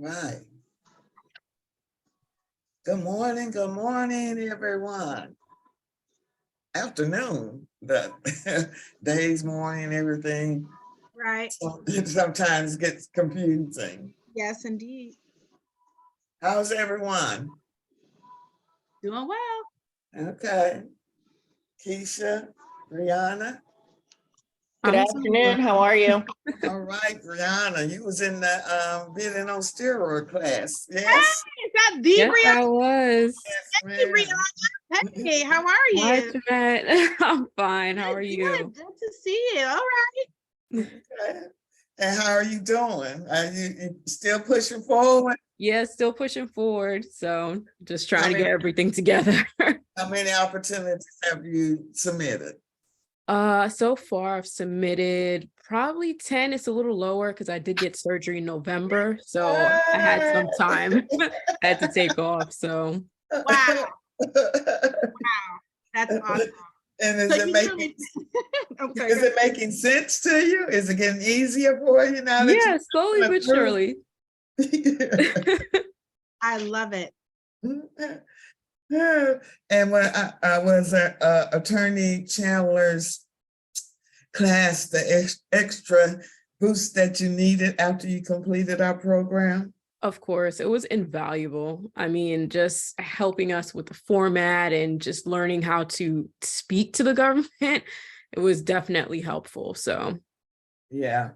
Right. Good morning, everyone. Afternoon, the days, morning, everything. Right. So it sometimes gets confusing. Yes, indeed. How's everyone? Doing well. Okay. Keisha, Brianna. Good I'm doing well. afternoon. How are you? All right, Brianna, you was in the being on steroid class. Hey, Yes. is that the Yes, Brianna? I was. Yes, Hey, ma'am. Brianna. Hey, how are Hi, you? Jeanette. I'm fine. How are Good, you? good to see you. All right. Okay. And how are you doing? Are you still pushing forward? Yeah, still pushing forward. So just trying How to many, get everything together. how many opportunities have you submitted? So far I've submitted probably 10. It's a little lower because I did get surgery in November. So I had some time. I had to take off. So Wow. That's awesome. And So you really, okay, is it making sense to you? Is it getting easier for you now that yeah, slowly but surely. I love it. And when I was Attorney Chandler's class, the extra boost that you needed after you completed our program? Of course, it was invaluable. I mean, just helping us with the format and just learning how to speak to the government, it was definitely helpful. So, Yeah.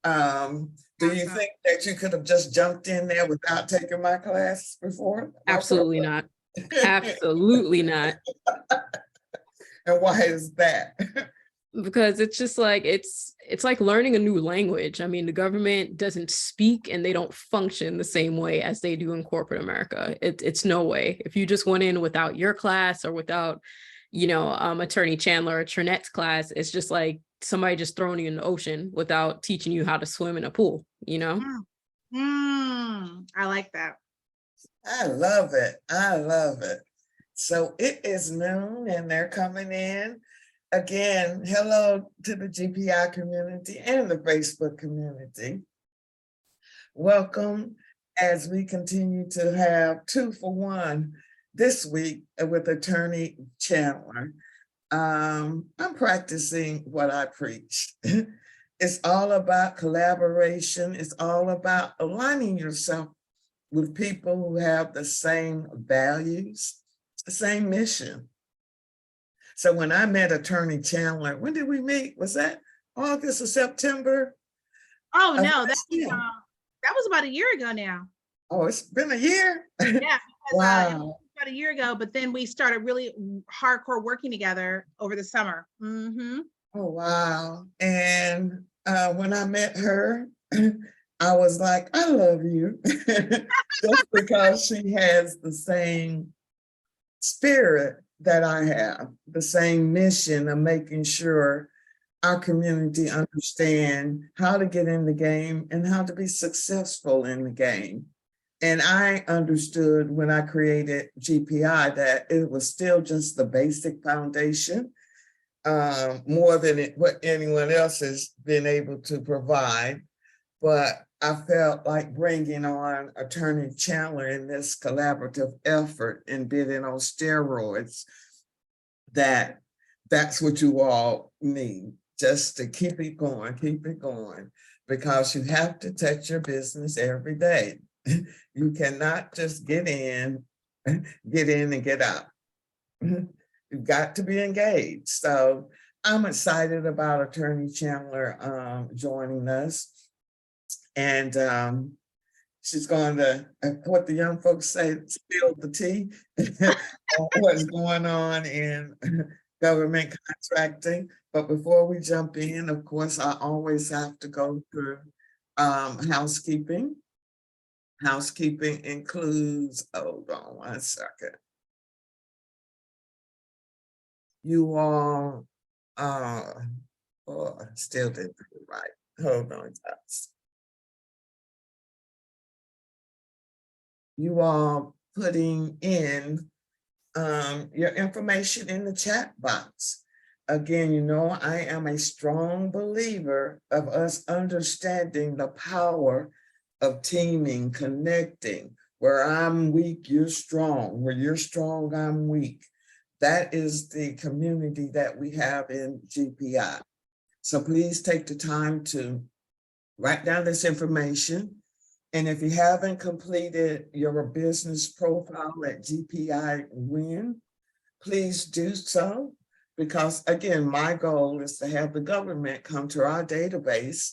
Do you think that you could have just jumped in there without taking my class before? absolutely not. Absolutely not. And why is that? Because it's just like it's like learning a new language. I mean, the government doesn't speak and they don't function the same way as they do in corporate America. It's no way. If you just went in without your class or without, Attorney Chandler or Trinette's class, it's just like somebody just throwing you in the ocean without teaching you how to swim in a pool, I like that. I love it. I love it. So it is noon and they're coming in. Again, hello to the GPI community and the Facebook community. Welcome as we continue to have 2 for 1 this week with Attorney Chandler. I'm practicing what I preach. It's all about collaboration. It's all about aligning yourself with people who have the same values, the same mission. So when I met Attorney Chandler, when did we meet? Was that August or September? Oh no, that was about a year ago now. Oh, it's been a year? Yeah, because, wow. about a year ago, but then we started really hardcore working together over the summer. Oh, wow. And when I met her, I was like, I love you. Just because she has the same spirit that I have, the same mission of making sure our community understand how to get in the game and how to be successful in the game. And I understood when I created GPI that it was still just the basic foundation, more than what anyone else has been able to provide. But I felt like bringing on Attorney Chandler in this collaborative effort and bidding on steroids, that's what you all need, just to keep it going, because you have to touch your business every day. You cannot just get in and get out. You've got to be engaged. So I'm excited about Attorney Chandler joining us. And she's going to, what the young folks say, spill the tea on what's going on in government contracting. But before we jump in, of course, I always have to go through housekeeping. Housekeeping includes, hold on 1 second. You all, still didn't do it right. Hold on, guys. You all putting in your information in the chat box. Again, I am a strong believer of us understanding the power of teaming, connecting, where I'm weak, you're strong, where you're strong, I'm weak. That is the community that we have in GPI. So please take the time to write down this information. And if you haven't completed your business profile at GPI Win, please do so. Because again, my goal is to have the government come to our database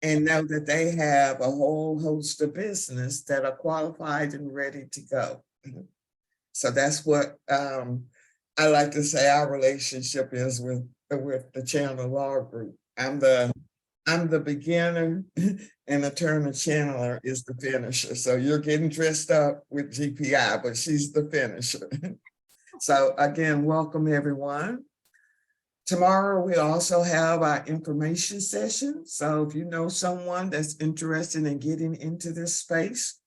and know that they have a whole host of business that are qualified and ready to go. So that's what I like to say our relationship is with the Chandler Law Group. I'm the beginner and Attorney Chandler is the finisher. So you're getting dressed up with GPI, but she's the finisher. So again, welcome everyone. Tomorrow, we also have our information session. So if you know someone that's interested in getting into this space,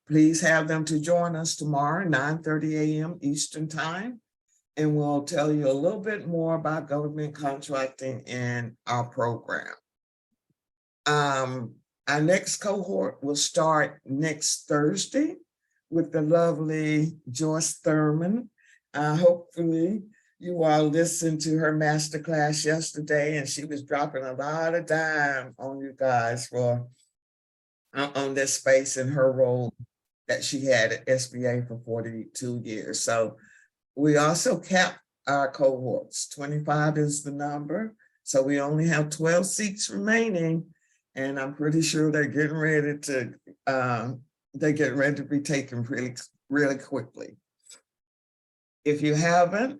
please have them to join us tomorrow, 9:30 a.m. Eastern Time. And we'll tell you a little bit more about government contracting and our program. Our next cohort will start next Thursday with the lovely Joyce Thurman. Hopefully, you all listened to her masterclass yesterday, and she was dropping a lot of dime on you guys for on this space in her role that she had at SBA for 42 years. So we also capped our cohorts. 25 is the number. So we only have 12 seats remaining, and I'm pretty sure they're getting ready to be taken really quickly. If you haven't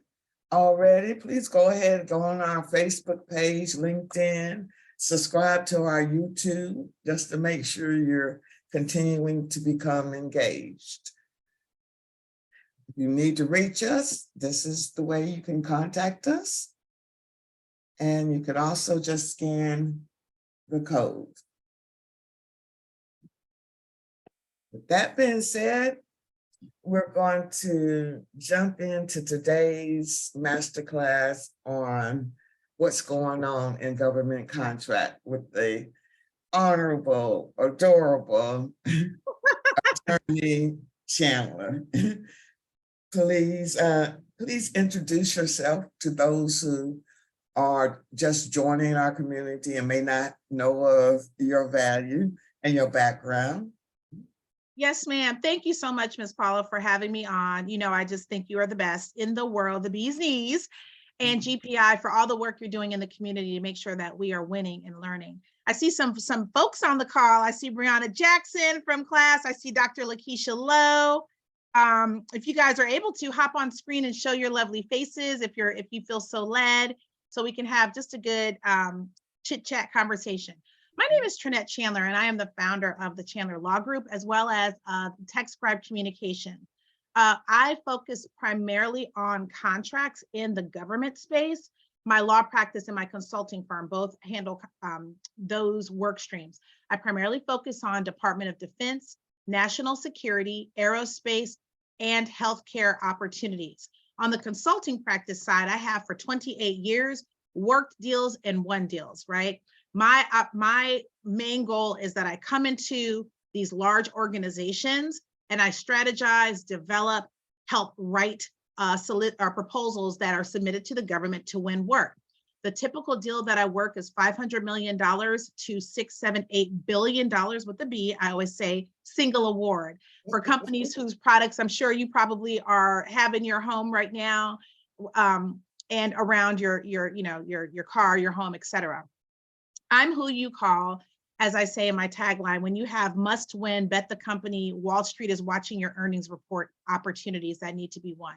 already, please go ahead and go on our Facebook page, LinkedIn, subscribe to our YouTube, just to make sure you're continuing to become engaged. If you need to reach us, this is the way you can contact us. And you could also just scan the code. With that being said, we're going to jump into today's masterclass on what's going on in government contract with the honorable, adorable Attorney Chandler. Please introduce yourself to those who are just joining our community and may not know of your value and your background. Yes, ma'am. Thank you so much, Ms. Paula, for having me on. You know, I just think you are the best in the world, the bee's knees, and GPI for all the work you're doing in the community to make sure that we are winning and learning. I see some folks on the call. I see Brianna Jackson from class. I see Dr. Lakeisha Lowe. If you guys are able to hop on screen and show your lovely faces, if you feel so led, so we can have just a good chit chat conversation. My name is Trinette Chandler, and I am the founder of the Chandler Law Group, as well as TechScribe Communication. I focus primarily on contracts in the government space. My law practice and my consulting firm both handle those work streams. I primarily focus on Department of Defense, national security, aerospace, and healthcare opportunities. On the consulting practice side, I have for 28 years worked deals and won deals, right? My main goal is that I come into these large organizations and I strategize, develop, help write proposals that are submitted to the government to win work. The typical deal that I work is $500 million to $6, $7, $8 billion with a B. I always say single award for companies whose products I'm sure you probably have in your home right now, and around your car, your home, et cetera. I'm who you call, as I say in my tagline, when you have must win, bet the company, Wall Street is watching your earnings report opportunities that need to be won.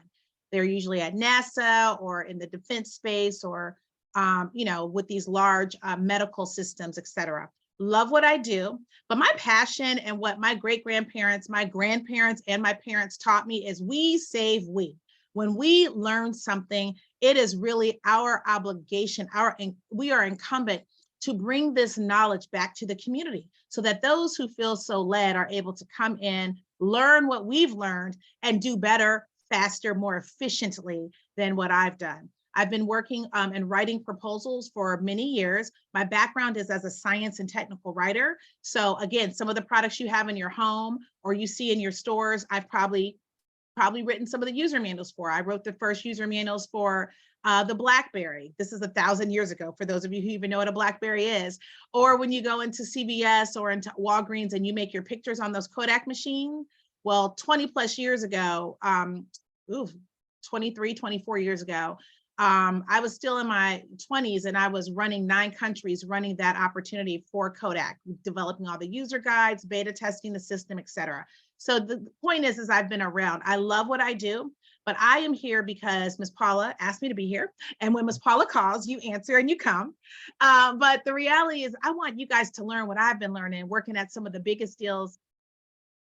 They're usually at NASA or in the defense space or with these large medical systems, et cetera. Love what I do, but my passion and what my great-grandparents, my grandparents, and my parents taught me is we save we. When we learn something, it is really our obligation, we are incumbent to bring this knowledge back to the community so that those who feel so led are able to come in, learn what we've learned, and do better, faster, more efficiently than what I've done. I've been working and writing proposals for many years. My background is as a science and technical writer. So again, some of the products you have in your home or you see in your stores, I've probably written some of the user manuals for. I wrote the first user manuals for the BlackBerry. This is 1,000 years ago, for those of you who even know what a BlackBerry is. Or when you go into CVS or into Walgreens and you make your pictures on those Kodak machines. Well, 20 plus years ago, 23, 24 years ago, I was still in my 20s and I was running 9 countries, running that opportunity for Kodak, developing all the user guides, beta testing the system, et cetera. So the point is I've been around. I love what I do, but I am here because Ms. Paula asked me to be here. And when Ms. Paula calls, you answer and you come. But the reality is I want you guys to learn what I've been learning, working at some of the biggest deals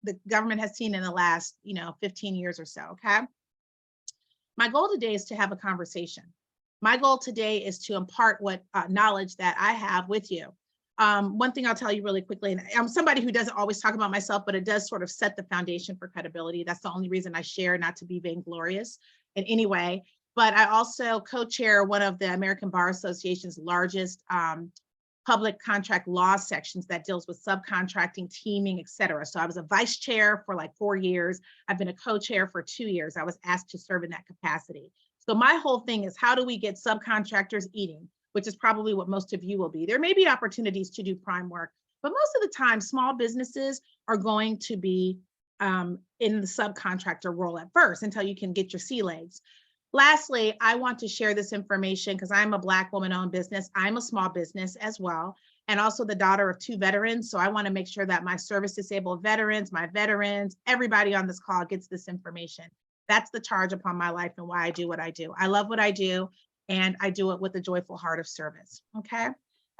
the government has seen in the last, 15 years or so, okay? My goal today is to have a conversation. My goal today is to impart what knowledge that I have with you. One thing I'll tell you really quickly, and I'm somebody who doesn't always talk about myself, but it does sort of set the foundation for credibility. That's the only reason I share, not to be vainglorious in any way. But I also co-chair one of the American Bar Association's largest public contract law sections that deals with subcontracting, teaming, et cetera. So I was a vice chair for like 4 years. I've been a co-chair for 2 years. I was asked to serve in that capacity. So my whole thing is, how do we get subcontractors eating, which is probably what most of you will be. There may be opportunities to do prime work, but most of the time, small businesses are going to be in the subcontractor role at first until you can get your sea legs. Lastly, I want to share this information because I'm a Black woman-owned business. I'm a small business as well, and also the daughter of 2 veterans. So I want to make sure that my service-disabled veterans, my veterans, everybody on this call gets this information. That's the charge upon my life and why I do what I do. I love what I do, and I do it with a joyful heart of service, okay?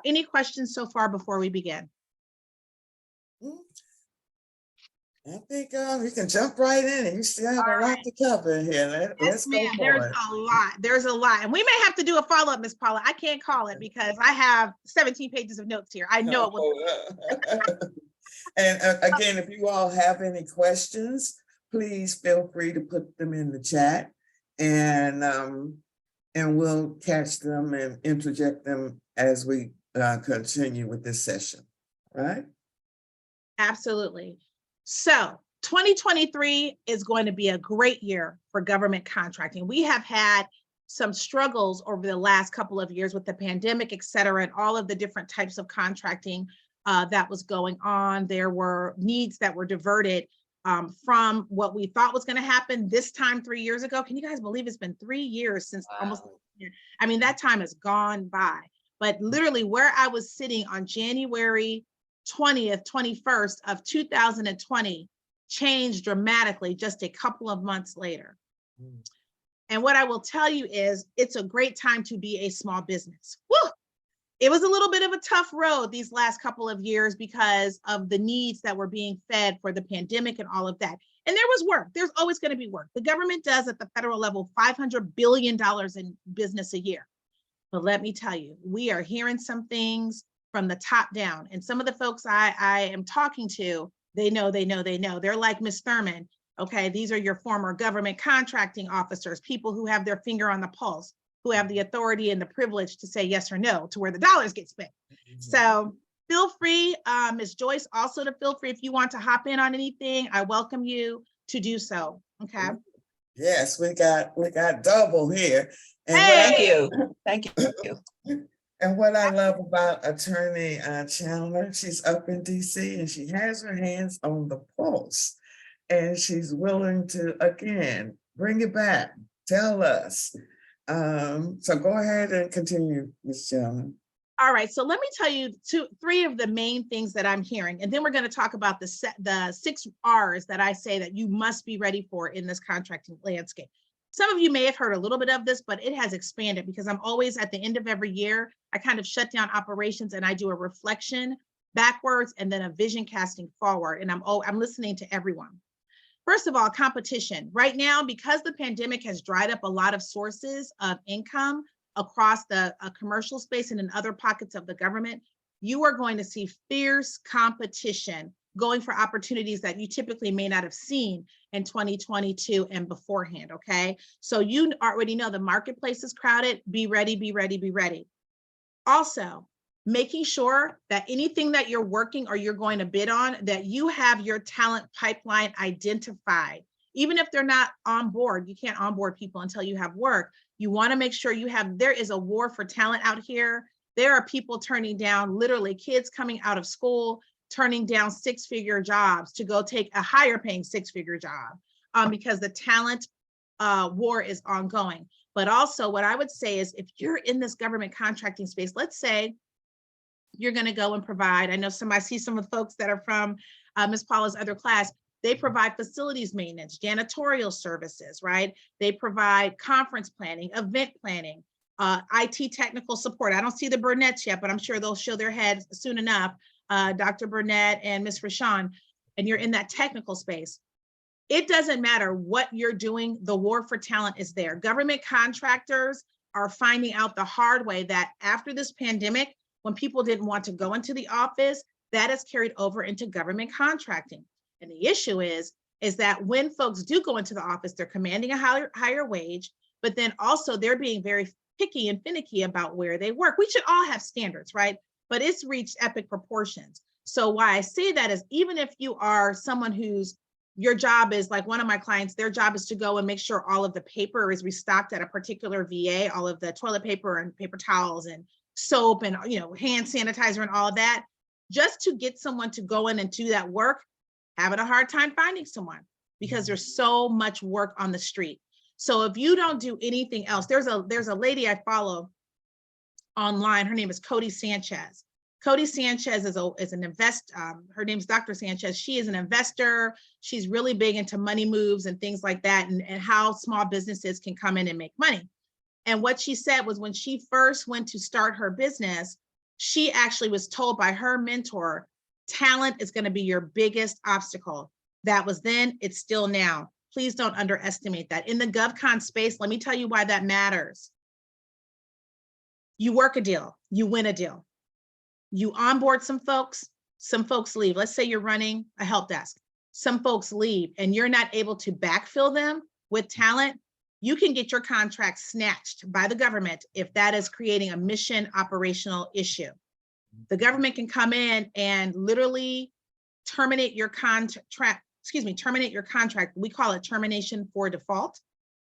Any questions so far before we begin? I think we can jump right in, and you still have a lot to cover here. Let's go There's for it. a lot. There's a lot. And we may have to do a follow-up, Ms. Paula. I can't call it because I have 17 pages of notes here. I know it was. And again, if you all have any questions, please feel free to put them in the chat, and we'll catch them and interject them as we continue with this session, right? Absolutely. So 2023 is going to be a great year for government contracting. We have had some struggles over the last couple of years with the pandemic, et cetera, and all of the different types of contracting that was going on. There were needs that were diverted from what we thought was going to happen this time 3 years ago. Can you guys believe it's been 3 years since almost, I mean, that time has gone by. But literally where I was sitting on January 20th, 21st of 2020 changed dramatically just a couple of months later. And what I will tell you is it's a great time to be a small business. Woo! It was a little bit of a tough road these last couple of years because of the needs that were being fed for the pandemic and all of that. And there was work. There's always going to be work. The government does at the federal level $500 billion in business a year. But let me tell you, we are hearing some things from the top down. And some of the folks I am talking to, they know. They're like Ms. Thurman. Okay, these are your former government contracting officers, people who have their finger on the pulse, who have the authority and the privilege to say yes or no to where the dollars get spent. So feel free, Ms. Joyce, also to feel free if you want to hop in on anything. I welcome you to do so. Okay. Yes, we got double here. And hey! Thank you. And what I love about Attorney Chandler, she's up in DC and she has her hands on the pulse, and she's willing to, again, bring it back, tell us. So go ahead and continue, Ms. Chandler. All right, so let me tell you 3 of the main things that I'm hearing, and then we're going to talk about the 6 R's that I say that you must be ready for in this contracting landscape. Some of you may have heard a little bit of this, but it has expanded because I'm always at the end of every year, I kind of shut down operations and I do a reflection backwards and then a vision casting forward. And I'm listening to everyone. First of all, competition. Right now, because the pandemic has dried up a lot of sources of income across the commercial space and in other pockets of the government, you are going to see fierce competition going for opportunities that you typically may not have seen in 2022 and beforehand, okay? So you already know the marketplace is crowded. Be ready, be ready, be ready. Also, making sure that anything that you're working or you're going to bid on, that you have your talent pipeline identified. Even if they're not on board, you can't onboard people until you have work. You want to make sure you have, there is a war for talent out here. There are people turning down, literally kids coming out of school, turning down 6-figure jobs to go take a higher paying 6-figure job because the talent war is ongoing. But also what I would say is if you're in this government contracting space, let's say you're going to go and provide, I know I see some of the folks that are from Ms. Paula's other class, they provide facilities maintenance, janitorial services, right? They provide conference planning, event planning, IT technical support. I don't see the Burnett's yet, but I'm sure they'll show their heads soon enough, Dr. Burnett and Ms. Rashawn, and you're in that technical space. It doesn't matter what you're doing, the war for talent is there. Government contractors are finding out the hard way that after this pandemic, when people didn't want to go into the office, that is carried over into government contracting. And the issue is that when folks do go into the office, they're commanding a higher wage, but then also they're being very picky and finicky about where they work. We should all have standards, right? But it's reached epic proportions. So why I say that is even if you are someone who's, your job is like one of my clients, their job is to go and make sure all of the paper is restocked at a particular VA, all of the toilet paper and paper towels and soap and hand sanitizer and all of that, just to get someone to go in and do that work, having a hard time finding someone because there's so much work on the street. So if you don't do anything else, there's a lady I follow online. Her name is Cody Sanchez. Cody Sanchez is an her name's Dr. Sanchez. She is an investor. She's really big into money moves and things like that and how small businesses can come in and make money. And what she said was when she first went to start her business, she actually was told by her mentor, talent is going to be your biggest obstacle. That was then, it's still now. Please don't underestimate that. In the GovCon space, let me tell you why that matters. You work a deal, you win a deal. You onboard some folks leave. Let's say you're running a help desk. Some folks leave and you're not able to backfill them with talent. You can get your contract snatched by the government if that is creating a mission operational issue. The government can come in and literally terminate your contract. We call it termination for default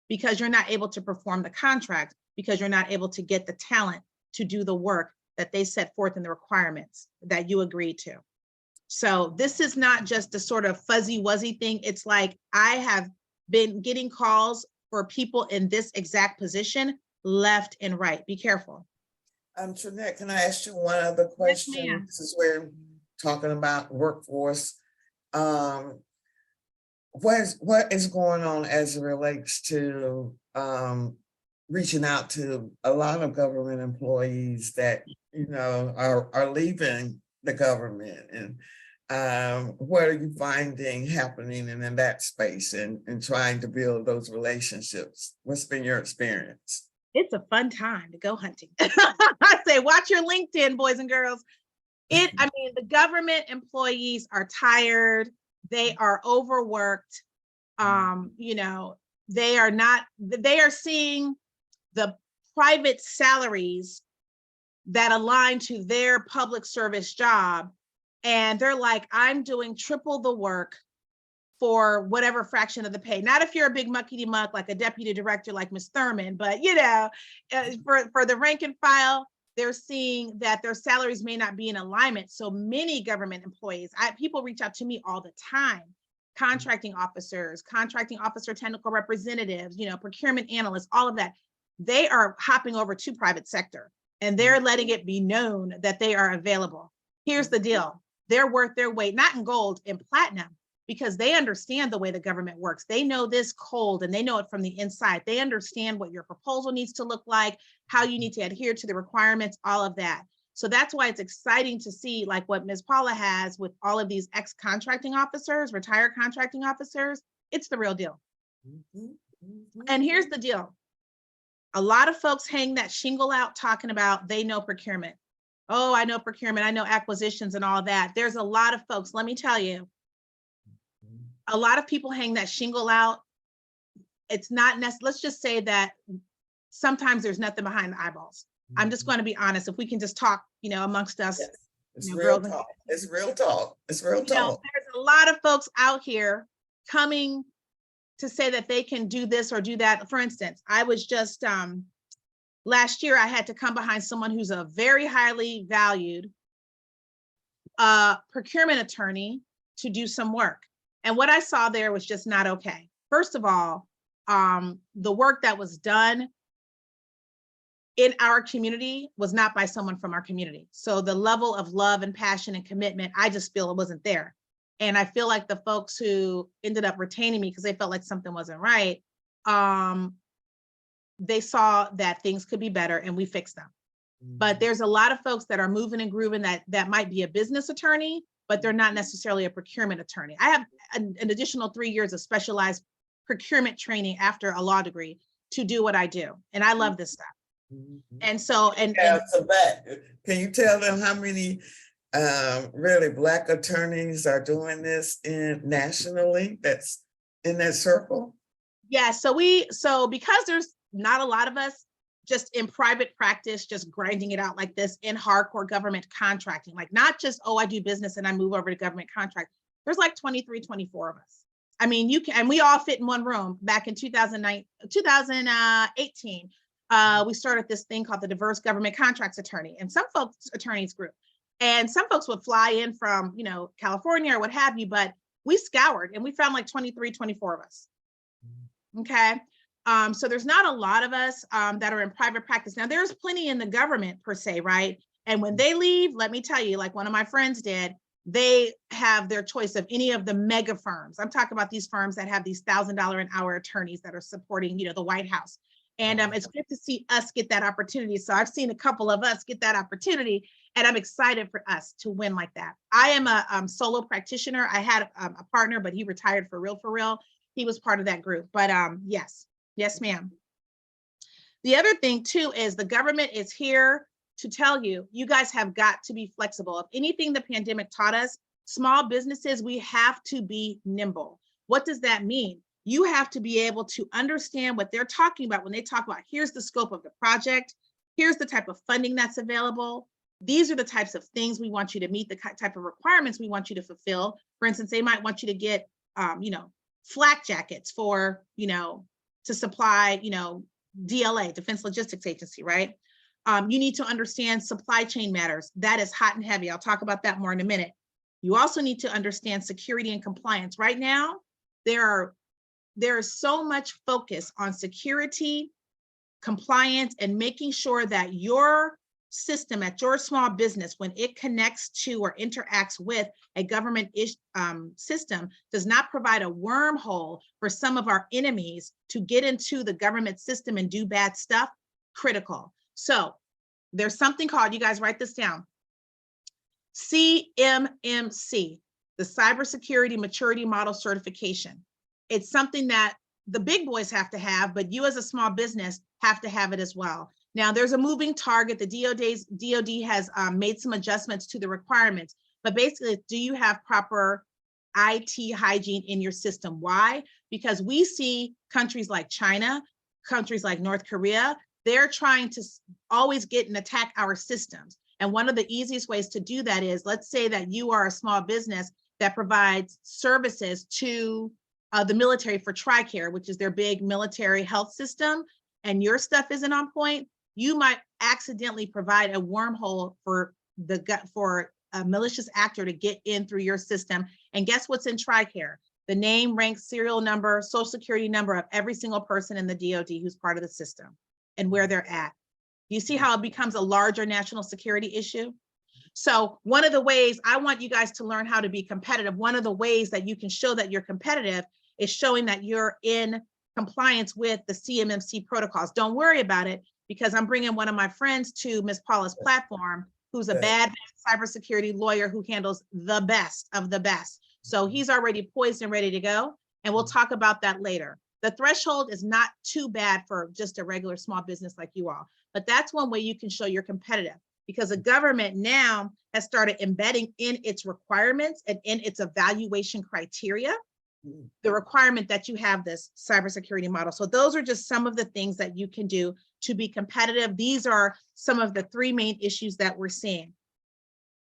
because you're not able to perform the contract because you're not able to get the talent to do the work that they set forth in the requirements that you agreed to. So this is not just a sort of fuzzy wuzzy thing. It's like I have been getting calls for people in this exact position, left and right. Be careful. Trinette, can I ask you one other question? Yes, This is where we're talking about workforce. What is going on as it relates to reaching out to a lot of government employees that are leaving the government, and what are you finding happening in that space and trying to build those relationships? What's been your experience? it's a fun time to go hunting. I say, watch your LinkedIn, boys and girls. The government employees are tired. They are overworked. They are seeing the private salaries that align to their public service job. And they're like, I'm doing triple the work for whatever fraction of the pay. Not if you're a big muckety-muck, like a deputy director, like Ms. Thurman, but for the rank and file, they're seeing that their salaries may not be in alignment. So many government employees, people reach out to me all the time, contracting officers, contracting officer technical representatives, procurement analysts, all of that. They are hopping over to private sector and they're letting it be known that they are available. Here's the deal. They're worth their weight, not in gold, in platinum, because they understand the way the government works. They know this cold and they know it from the inside. They understand what your proposal needs to look like, how you need to adhere to the requirements, all of that. So that's why it's exciting to see like what Ms. Paula has with all of these ex-contracting officers, retired contracting officers. It's the real deal. And here's the deal. A lot of folks hang that shingle out talking about they know procurement. Oh, I know procurement, I know acquisitions and all that. There's a lot of folks, let me tell you, a lot of people hang that shingle out. It's not necessary. Let's just say that sometimes there's nothing behind the eyeballs. I'm just going to be honest. If we can just talk, amongst us, Yes, it's you know, real girls, talk. It's real talk. It's real talk. there's a lot of folks out here coming to say that they can do this or do that. For instance, I was just last year, I had to come behind someone who's a very highly valued procurement attorney to do some work. And what I saw there was just not okay. First of all, the work that was done in our community was not by someone from our community. So the level of love and passion and commitment, I just feel it wasn't there. And I feel like the folks who ended up retaining me because they felt like something wasn't right, they saw that things could be better and we fixed them. But there's a lot of folks that are moving and grooving that might be a business attorney, but they're not necessarily a procurement attorney. I have an additional 3 years of specialized procurement training after a law degree to do what I do. And I love this stuff. And so, Yeah, so can you tell them how many really Black attorneys are doing this nationally that's in that circle? yeah, so because there's not a lot of us just in private practice, just grinding it out like this in hardcore government contracting, like not just, oh, I do business and I move over to government contract. There's like 23, 24 of us. I mean, you can, and we all fit in one room. Back in 2018, we started this thing called the Diverse Government Contracts Attorney, and some folks attorneys group. And some folks would fly in from, California or what have you, but we scoured and we found like 23, 24 of us. Okay. So there's not a lot of us that are in private practice. Now there's plenty in the government per se, right? And when they leave, let me tell you, like one of my friends did, they have their choice of any of the mega firms. I'm talking about these firms that have these $1,000 an hour attorneys that are supporting, the White House. And it's good to see us get that opportunity. So I've seen a couple of us get that opportunity, and I'm excited for us to win like that. I am a solo practitioner. I had a partner, but he retired for real. He was part of that group. But yes, ma'am. The other thing too is the government is here to tell you, you guys have got to be flexible. If anything the pandemic taught us, small businesses, we have to be nimble. What does that mean? You have to be able to understand what they're talking about when they talk about, here's the scope of the project, here's the type of funding that's available. These are the types of things we want you to meet, the type of requirements we want you to fulfill. For instance, they might want you to get, flak jackets for, to supply, DLA, Defense Logistics Agency, right? You need to understand supply chain matters. That is hot and heavy. I'll talk about that more in a minute. You also need to understand security and compliance. Right now, there is so much focus on security, compliance, and making sure that your system at your small business, when it connects to or interacts with a government system, does not provide a wormhole for some of our enemies to get into the government system and do bad stuff. Critical. So there's something called, you guys write this down, CMMC, the Cybersecurity Maturity Model Certification. It's something that the big boys have to have, but you as a small business have to have it as well. Now there's a moving target. The DoD has made some adjustments to the requirements, but basically, do you have proper IT hygiene in your system? Why? Because we see countries like China, countries like North Korea, they're trying to always get and attack our systems. And one of the easiest ways to do that is, let's say that you are a small business that provides services to the military for TRICARE, which is their big military health system, and your stuff isn't on point, you might accidentally provide a wormhole for a malicious actor to get in through your system. And guess what's in TRICARE? The name, rank, serial number, social security number of every single person in the DoD who's part of the system and where they're at. You see how it becomes a larger national security issue? So one of the ways I want you guys to learn how to be competitive, one of the ways that you can show that you're competitive is showing that you're in compliance with the CMMC protocols. Don't worry about it, because I'm bringing one of my friends to Ms. Paula's platform, who's a bad cybersecurity lawyer who handles the best of the best. So he's already poised and ready to go. And we'll talk about that later. The threshold is not too bad for just a regular small business like you all, but that's one way you can show you're competitive. because the government now has started embedding in its requirements and in its evaluation criteria the requirement that you have this cybersecurity model. So those are just some of the things that you can do to be competitive. These are some of the 3 main issues that we're seeing.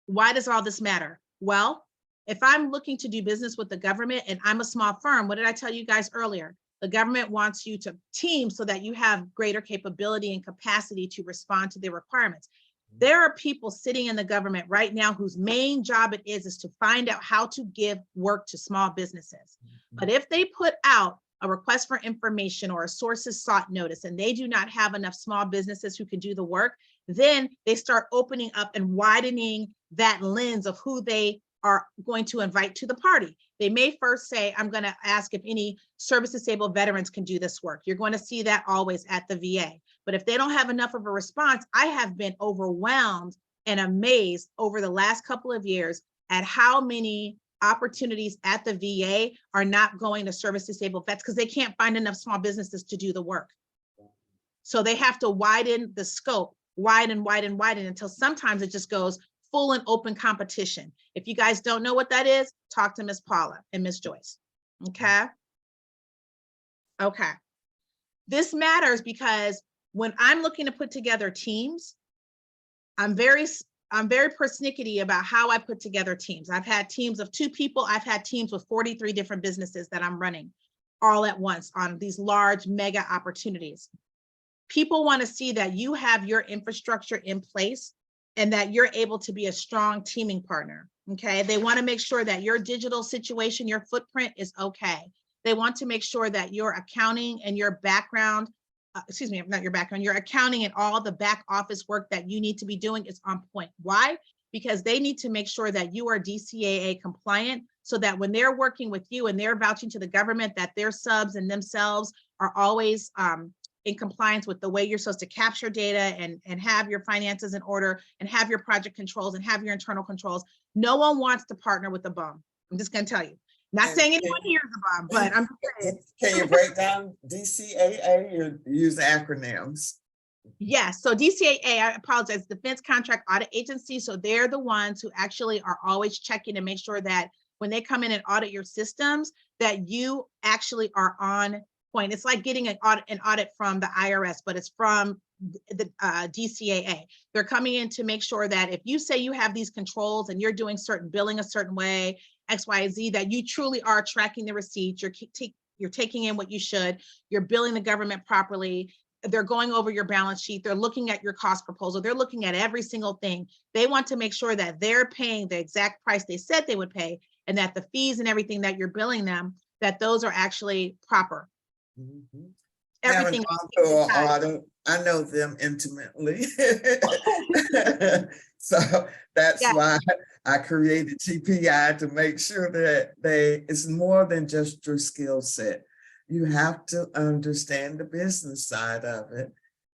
Why does all this matter? Well, if I'm looking to do business with the government and I'm a small firm, what did I tell you guys earlier? The government wants you to team so that you have greater capability and capacity to respond to their requirements. There are people sitting in the government right now whose main job it is to find out how to give work to small businesses. But if they put out a request for information or a sources sought notice and they do not have enough small businesses who can do the work, then they start opening up and widening that lens of who they are going to invite to the party. They may first say, I'm going to ask if any service disabled veterans can do this work. You're going to see that always at the VA. But if they don't have enough of a response, I have been overwhelmed and amazed over the last couple of years at how many opportunities at the VA are not going to service disabled vets because they can't find enough small businesses to do the work. So they have to widen the scope, widen until sometimes it just goes full and open competition. If you guys don't know what that is, talk to Ms. Paula and Ms. Joyce. Okay. Okay. This matters because when I'm looking to put together teams, I'm very persnickety about how I put together teams. I've had teams of 2 people. I've had teams with 43 different businesses that I'm running all at once on these large mega opportunities. People want to see that you have your infrastructure in place and that you're able to be a strong teaming partner. Okay. They want to make sure that your digital situation, your footprint is okay. They want to make sure that your accounting and your background, not your background, your accounting and all the back office work that you need to be doing is on point. Why? Because they need to make sure that you are DCAA compliant so that when they're working with you and they're vouching to the government that their subs and themselves are always in compliance with the way you're supposed to capture data and have your finances in order and have your project controls and have your internal controls. No one wants to partner with a bum. I'm just going to tell you. Not saying anyone here is a bum, but I'm saying. Can you break down DCAA or use acronyms? Yes, so DCAA, I apologize, Defense Contract Audit Agency. So they're the ones who actually are always checking to make sure that when they come in and audit your systems, that you actually are on point. It's like getting an audit from the IRS, but it's from the DCAA. They're coming in to make sure that if you say you have these controls and you're doing certain billing a certain way, X, Y, Z, that you truly are tracking the receipts, you're taking in what you should, you're billing the government properly, they're going over your balance sheet, they're looking at your cost proposal, they're looking at every single thing. They want to make sure that they're paying the exact price they said they would pay and that the fees and everything that you're billing them, that those are actually proper. Mm-hmm. Everything. I know them intimately. So that's why I created GPI, to make sure that it's more than just your skill set. You have to understand the business side of it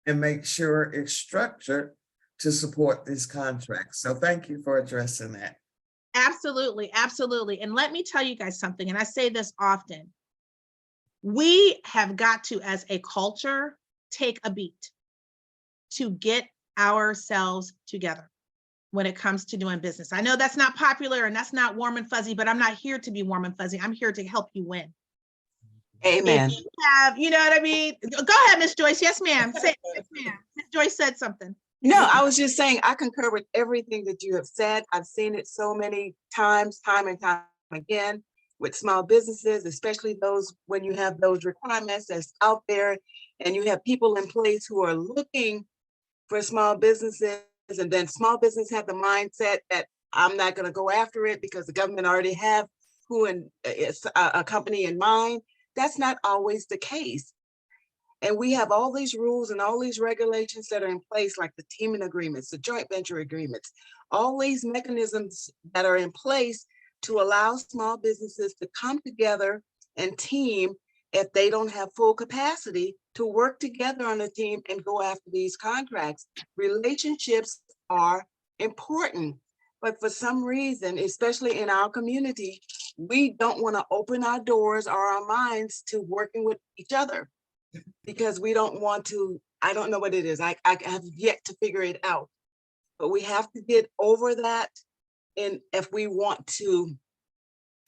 and make sure it's structured to support these contracts. So thank you for addressing that. Absolutely, absolutely. And let me tell you guys something, and I say this often. We have got to, as a culture, take a beat to get ourselves together when it comes to doing business. I know that's not popular and that's not warm and fuzzy, but I'm not here to be warm and fuzzy. I'm here to help you win. Amen. If you have, you know what I mean? Go ahead, Miss Joyce. Yes, ma'am. Say, yes, ma'am. Miss Joyce said something. No, I was just saying, I concur with everything that you have said. I've seen it so many times, time and time again, with small businesses, especially those when you have those requirements that's out there and you have people in place who are looking for small businesses, and then small business have the mindset that I'm not going to go after it because the government already have who and it's a company in mind. That's not always the case. And we have all these rules and all these regulations that are in place, like the teaming agreements, the joint venture agreements, all these mechanisms that are in place to allow small businesses to come together and team if they don't have full capacity to work together on a team and go after these contracts. Relationships are important, but for some reason, especially in our community, we don't want to open our doors or our minds to working with each other because we don't want to. I don't know what it is. I have yet to figure it out. but we have to get over that. And if we want to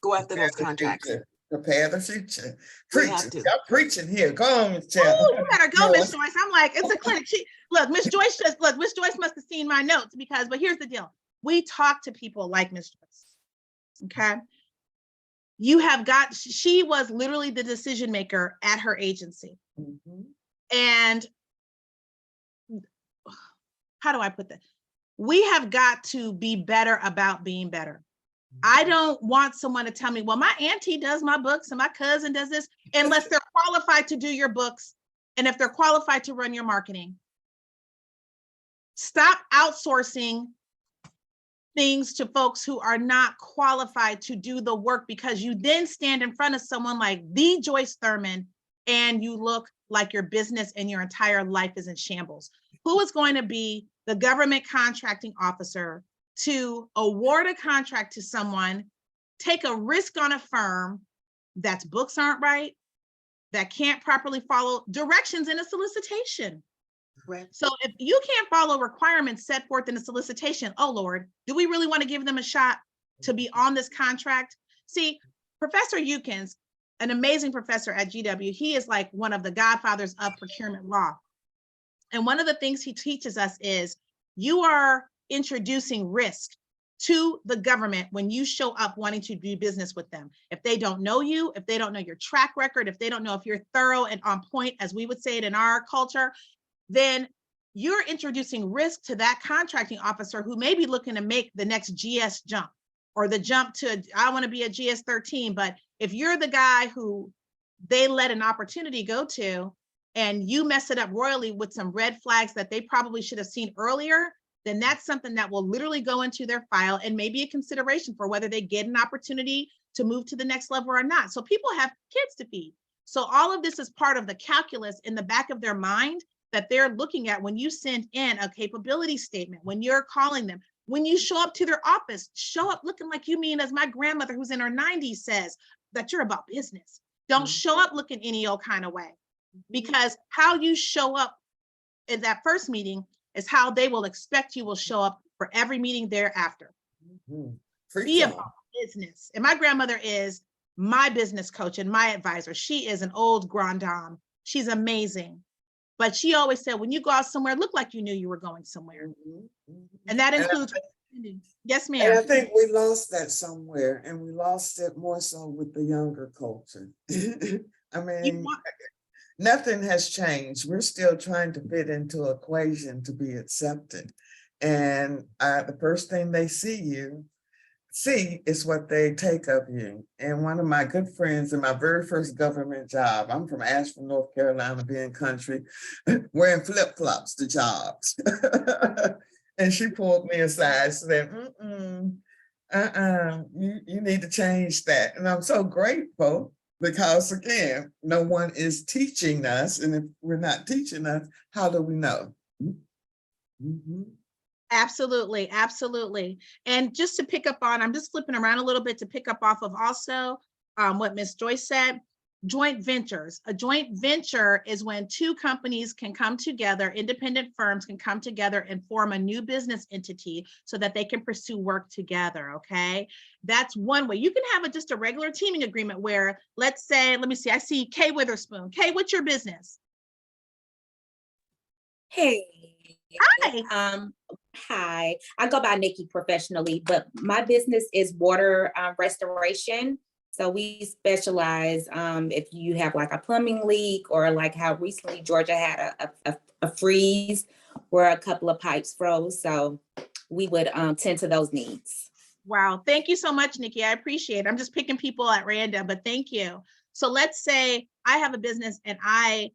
go after those contracts, Prepare the future. we have Preaching. to. Y'all preaching here. Go on, Miss Oh, Chandler. you better go, Miss Yes. Joyce. I'm like, it's a clinic. Look, Miss Joyce Miss Joyce must have seen my notes but here's the deal. We talk to people like Miss Joyce. Okay. She was literally the decision maker at her agency. Mhm. And how do I put that? We have got to be better about being better. I don't want someone to tell me, well, my auntie does my books and my cousin does this, unless they're qualified to do your books and if they're qualified to run your marketing. Stop outsourcing things to folks who are not qualified to do the work, because you then stand in front of someone like the Joyce Thurman and you look like your business and your entire life is in shambles. Who is going to be the government contracting officer to award a contract to someone, take a risk on a firm that's books aren't right, that can't properly follow directions in a solicitation? Correct. So if you can't follow requirements set forth in a solicitation, oh Lord, do we really want to give them a shot to be on this contract? See, Professor Eukins, an amazing professor at GW, he is like one of the godfathers of procurement law. And one of the things he teaches us is you are introducing risk to the government when you show up wanting to do business with them. If they don't know you, if they don't know your track record, if they don't know if you're thorough and on point, as we would say it in our culture, then you're introducing risk to that contracting officer who may be looking to make the next GS jump or the jump to, I want to be a GS 13. But if you're the guy who they let an opportunity go to and you mess it up royally with some red flags that they probably should have seen earlier, then that's something that will literally go into their file and maybe a consideration for whether they get an opportunity to move to the next level or not. So people have kids to feed. So all of this is part of the calculus in the back of their mind that they're looking at when you send in a capability statement, when you're calling them, when you show up to their office, show up looking like you mean, as my grandmother who's in her 90s says, that you're about business. Don't show up looking any old kind of way, because how you show up in that first meeting is how they will expect you will show up for every meeting thereafter. Mhm. Be about business. And my grandmother is my business coach and my advisor. She is an old grand dame. She's amazing. But she always said, when you go out somewhere, look like you knew you were going somewhere. Mhm. Mhm. And that And I includes, yes, And I ma'am. think we lost that somewhere, and we lost it more so with the younger culture. I You mean, want- nothing has changed. We're still trying to fit into an equation to be accepted. And the first thing they see is what they take of you. And one of my good friends in my very first government job, I'm from Asheville, North Carolina, being country, wearing flip-flops to jobs. And she pulled me aside and said, you need to change that. And I'm so grateful because, again, no one is teaching us. And if we're not teaching us, how do we know? Mm-hmm. Absolutely, absolutely. And just to pick up on, I'm just flipping around a little bit to pick up off of also what Ms. Joyce said, joint ventures. A joint venture is when two companies can come together, independent firms can come together and form a new business entity so that they can pursue work together, okay? That's one way. You can have just a regular teaming agreement where, let's say, let me see, I see Kay Witherspoon. Kay, what's your business? Hey. Hi. Hi. I go by Nikki professionally, but my business is water restoration. So we specialize if you have like a plumbing leak, or like how recently Georgia had a freeze where a couple of pipes froze. So we would tend to those needs. Wow. Thank you so much, Nikki. I appreciate it. I'm just picking people at random, but thank you. So let's say I have a business and I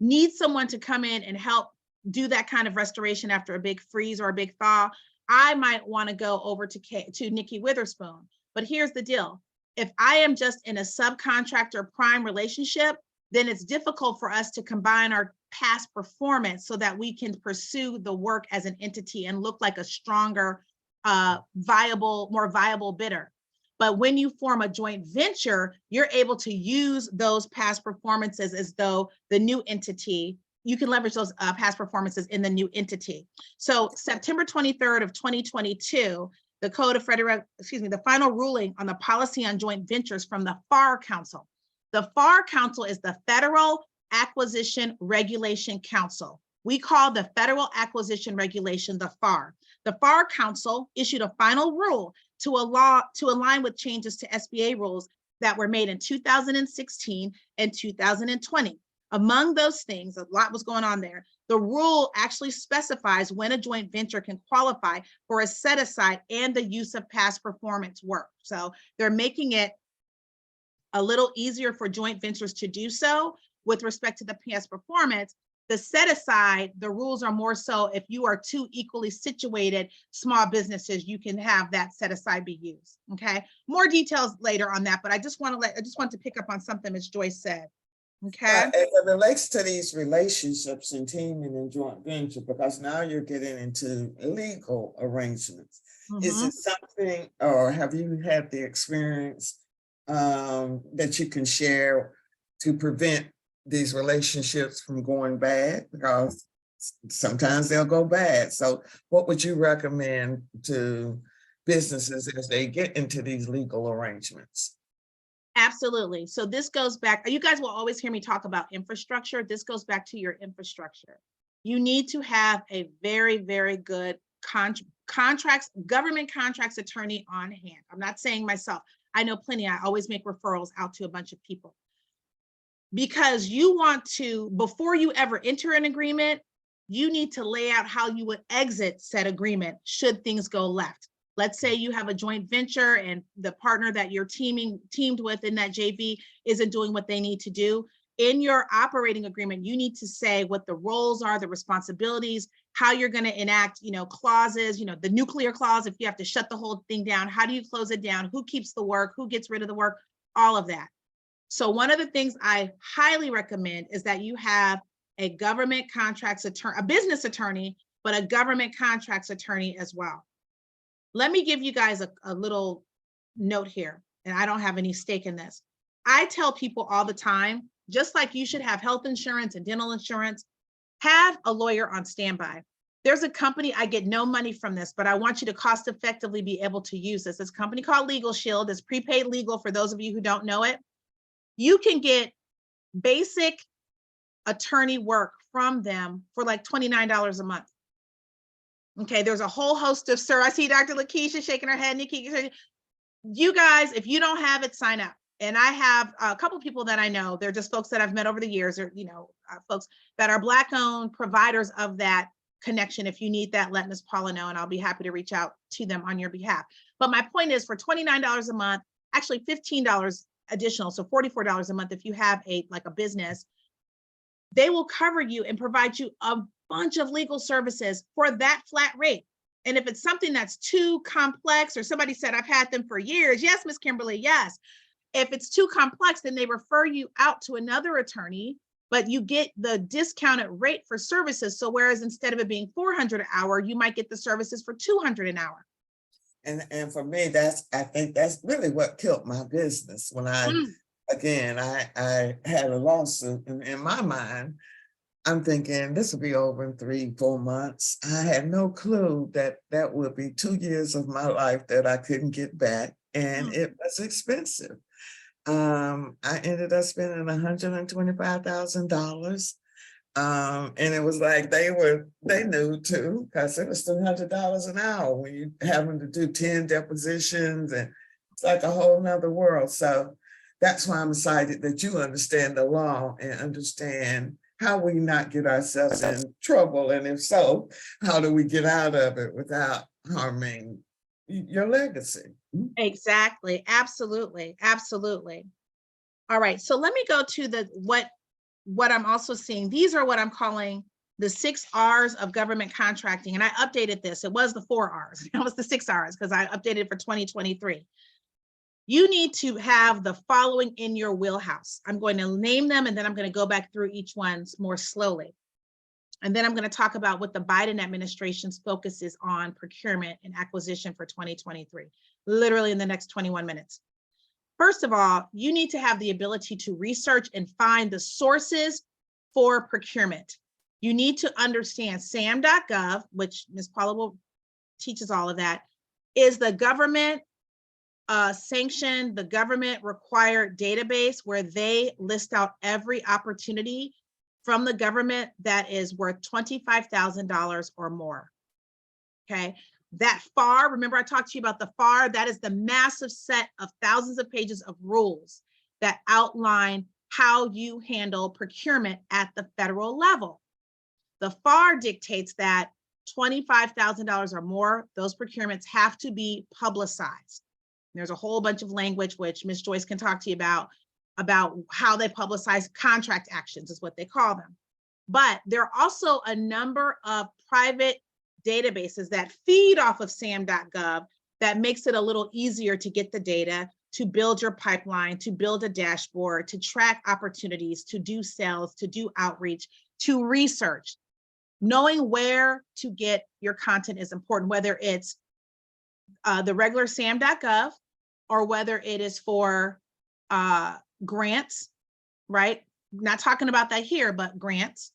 need someone to come in and help do that kind of restoration after a big freeze or a big thaw. I might want to go over to Nikki Witherspoon. But here's the deal. If I am just in a subcontractor prime relationship, then it's difficult for us to combine our past performance so that we can pursue the work as an entity and look like a stronger, more viable bidder. But when you form a joint venture, you're able to use those past performances as though the new entity you can leverage those past performances in the new entity. So September 23rd of 2022, the Code of Federal, the final ruling on the policy on joint ventures from the FAR Council. The FAR Council is the Federal Acquisition Regulation Council. We call the Federal Acquisition Regulation the FAR. The FAR Council issued a final rule to align with changes to SBA rules that were made in 2016 and 2020. Among those things, a lot was going on there. The rule actually specifies when a joint venture can qualify for a set aside and the use of past performance work. So they're making it a little easier for joint ventures to do so with respect to the past performance. The set aside, the rules are more so if you are two equally situated small businesses, you can have that set aside be used. Okay, more details later on that, but I just want to pick up on something Ms. Joyce said. Okay. As it relates to these relationships and teaming and joint venture, because now you're getting into legal arrangements. Is it something, or have you had the experience that you can share to prevent these relationships from going bad? Because sometimes they'll go bad. So what would you recommend to businesses as they get into these legal arrangements? Absolutely. So this goes back, you guys will always hear me talk about infrastructure. This goes back to your infrastructure. You need to have a very, very good government contracts attorney on hand. I'm not saying myself. I know plenty. I always make referrals out to a bunch of people. Because you want to, before you ever enter an agreement, you need to lay out how you would exit said agreement should things go left. Let's say you have a joint venture and the partner that you're teamed with in that JV isn't doing what they need to do. In your operating agreement, you need to say what the roles are, the responsibilities, how you're going to enact, clauses, the nuclear clause, if you have to shut the whole thing down, how do you close it down? Who keeps the work? Who gets rid of the work? All of that. So one of the things I highly recommend is that you have a government contracts attorney, a business attorney, but a government contracts attorney as well. Let me give you guys a little note here, and I don't have any stake in this. I tell people all the time, just like you should have health insurance and dental insurance, have a lawyer on standby. There's a company, I get no money from this, but I want you to cost effectively be able to use this. This company called Legal Shield. It's prepaid legal for those of you who don't know it. You can get basic attorney work from them for like $29 a month. Okay, there's a whole host of, I see Dr. Lakeisha shaking her head, Nikki, you guys, if you don't have it, sign up. And I have a couple of people that I know, they're just folks that I've met over the years, or, folks that are Black owned providers of that connection. If you need that, let Ms. Paula know, and I'll be happy to reach out to them on your behalf. But my point is, for $29 a month, actually $15 additional, so $44 a month, if you have a business, they will cover you and provide you a bunch of legal services for that flat rate. And if it's something that's too complex, or somebody said, I've had them for years. Yes, Ms. Kimberly, yes. If it's too complex, then they refer you out to another attorney, but you get the discounted rate for services. So whereas instead of it being $400 an hour, you might get the services for $200 an hour. And for me, I think that's really what killed my business. When I had a lawsuit, and in my mind, I'm thinking this will be over in 3-4 months. I had no clue that that would be 2 years of my life that I couldn't get back, and it was expensive. I ended up spending $125,000. And it was like they knew too, because it was $300 an hour when you having to do 10 depositions, and it's like a whole nother world. So that's why I'm excited that you understand the law and understand how we not get ourselves in trouble. And if so, how do we get out of it without harming your legacy? Exactly. Absolutely. Absolutely. All right. So let me go to what I'm also seeing. These are what I'm calling the 6 R's of government contracting. And I updated this. It was the 4 R's. It was the 6 R's because I updated it for 2023. You need to have the following in your wheelhouse. I'm going to name them, and then I'm going to go back through each one more slowly. And then I'm going to talk about what the Biden administration's focus is on procurement and acquisition for 2023, literally in the next 21 minutes. First of all, you need to have the ability to research and find the sources for procurement. You need to understand sam.gov, which Ms. Paula will teaches all of that, is the government sanctioned, the government required database where they list out every opportunity from the government that is worth $25,000 or more. Okay, that FAR, remember I talked to you about the FAR, that is the massive set of thousands of pages of rules that outline how you handle procurement at the federal level. The FAR dictates that $25,000 or more, those procurements have to be publicized. There's a whole bunch of language, which Ms. Joyce can talk to you about how they publicize contract actions is what they call them. But there are also a number of private databases that feed off of sam.gov that makes it a little easier to get the data, to build your pipeline, to build a dashboard, to track opportunities, to do sales, to do outreach, to research. Knowing where to get your content is important, whether it's the regular sam.gov or whether it is for grants, right? Not talking about that here, but grants.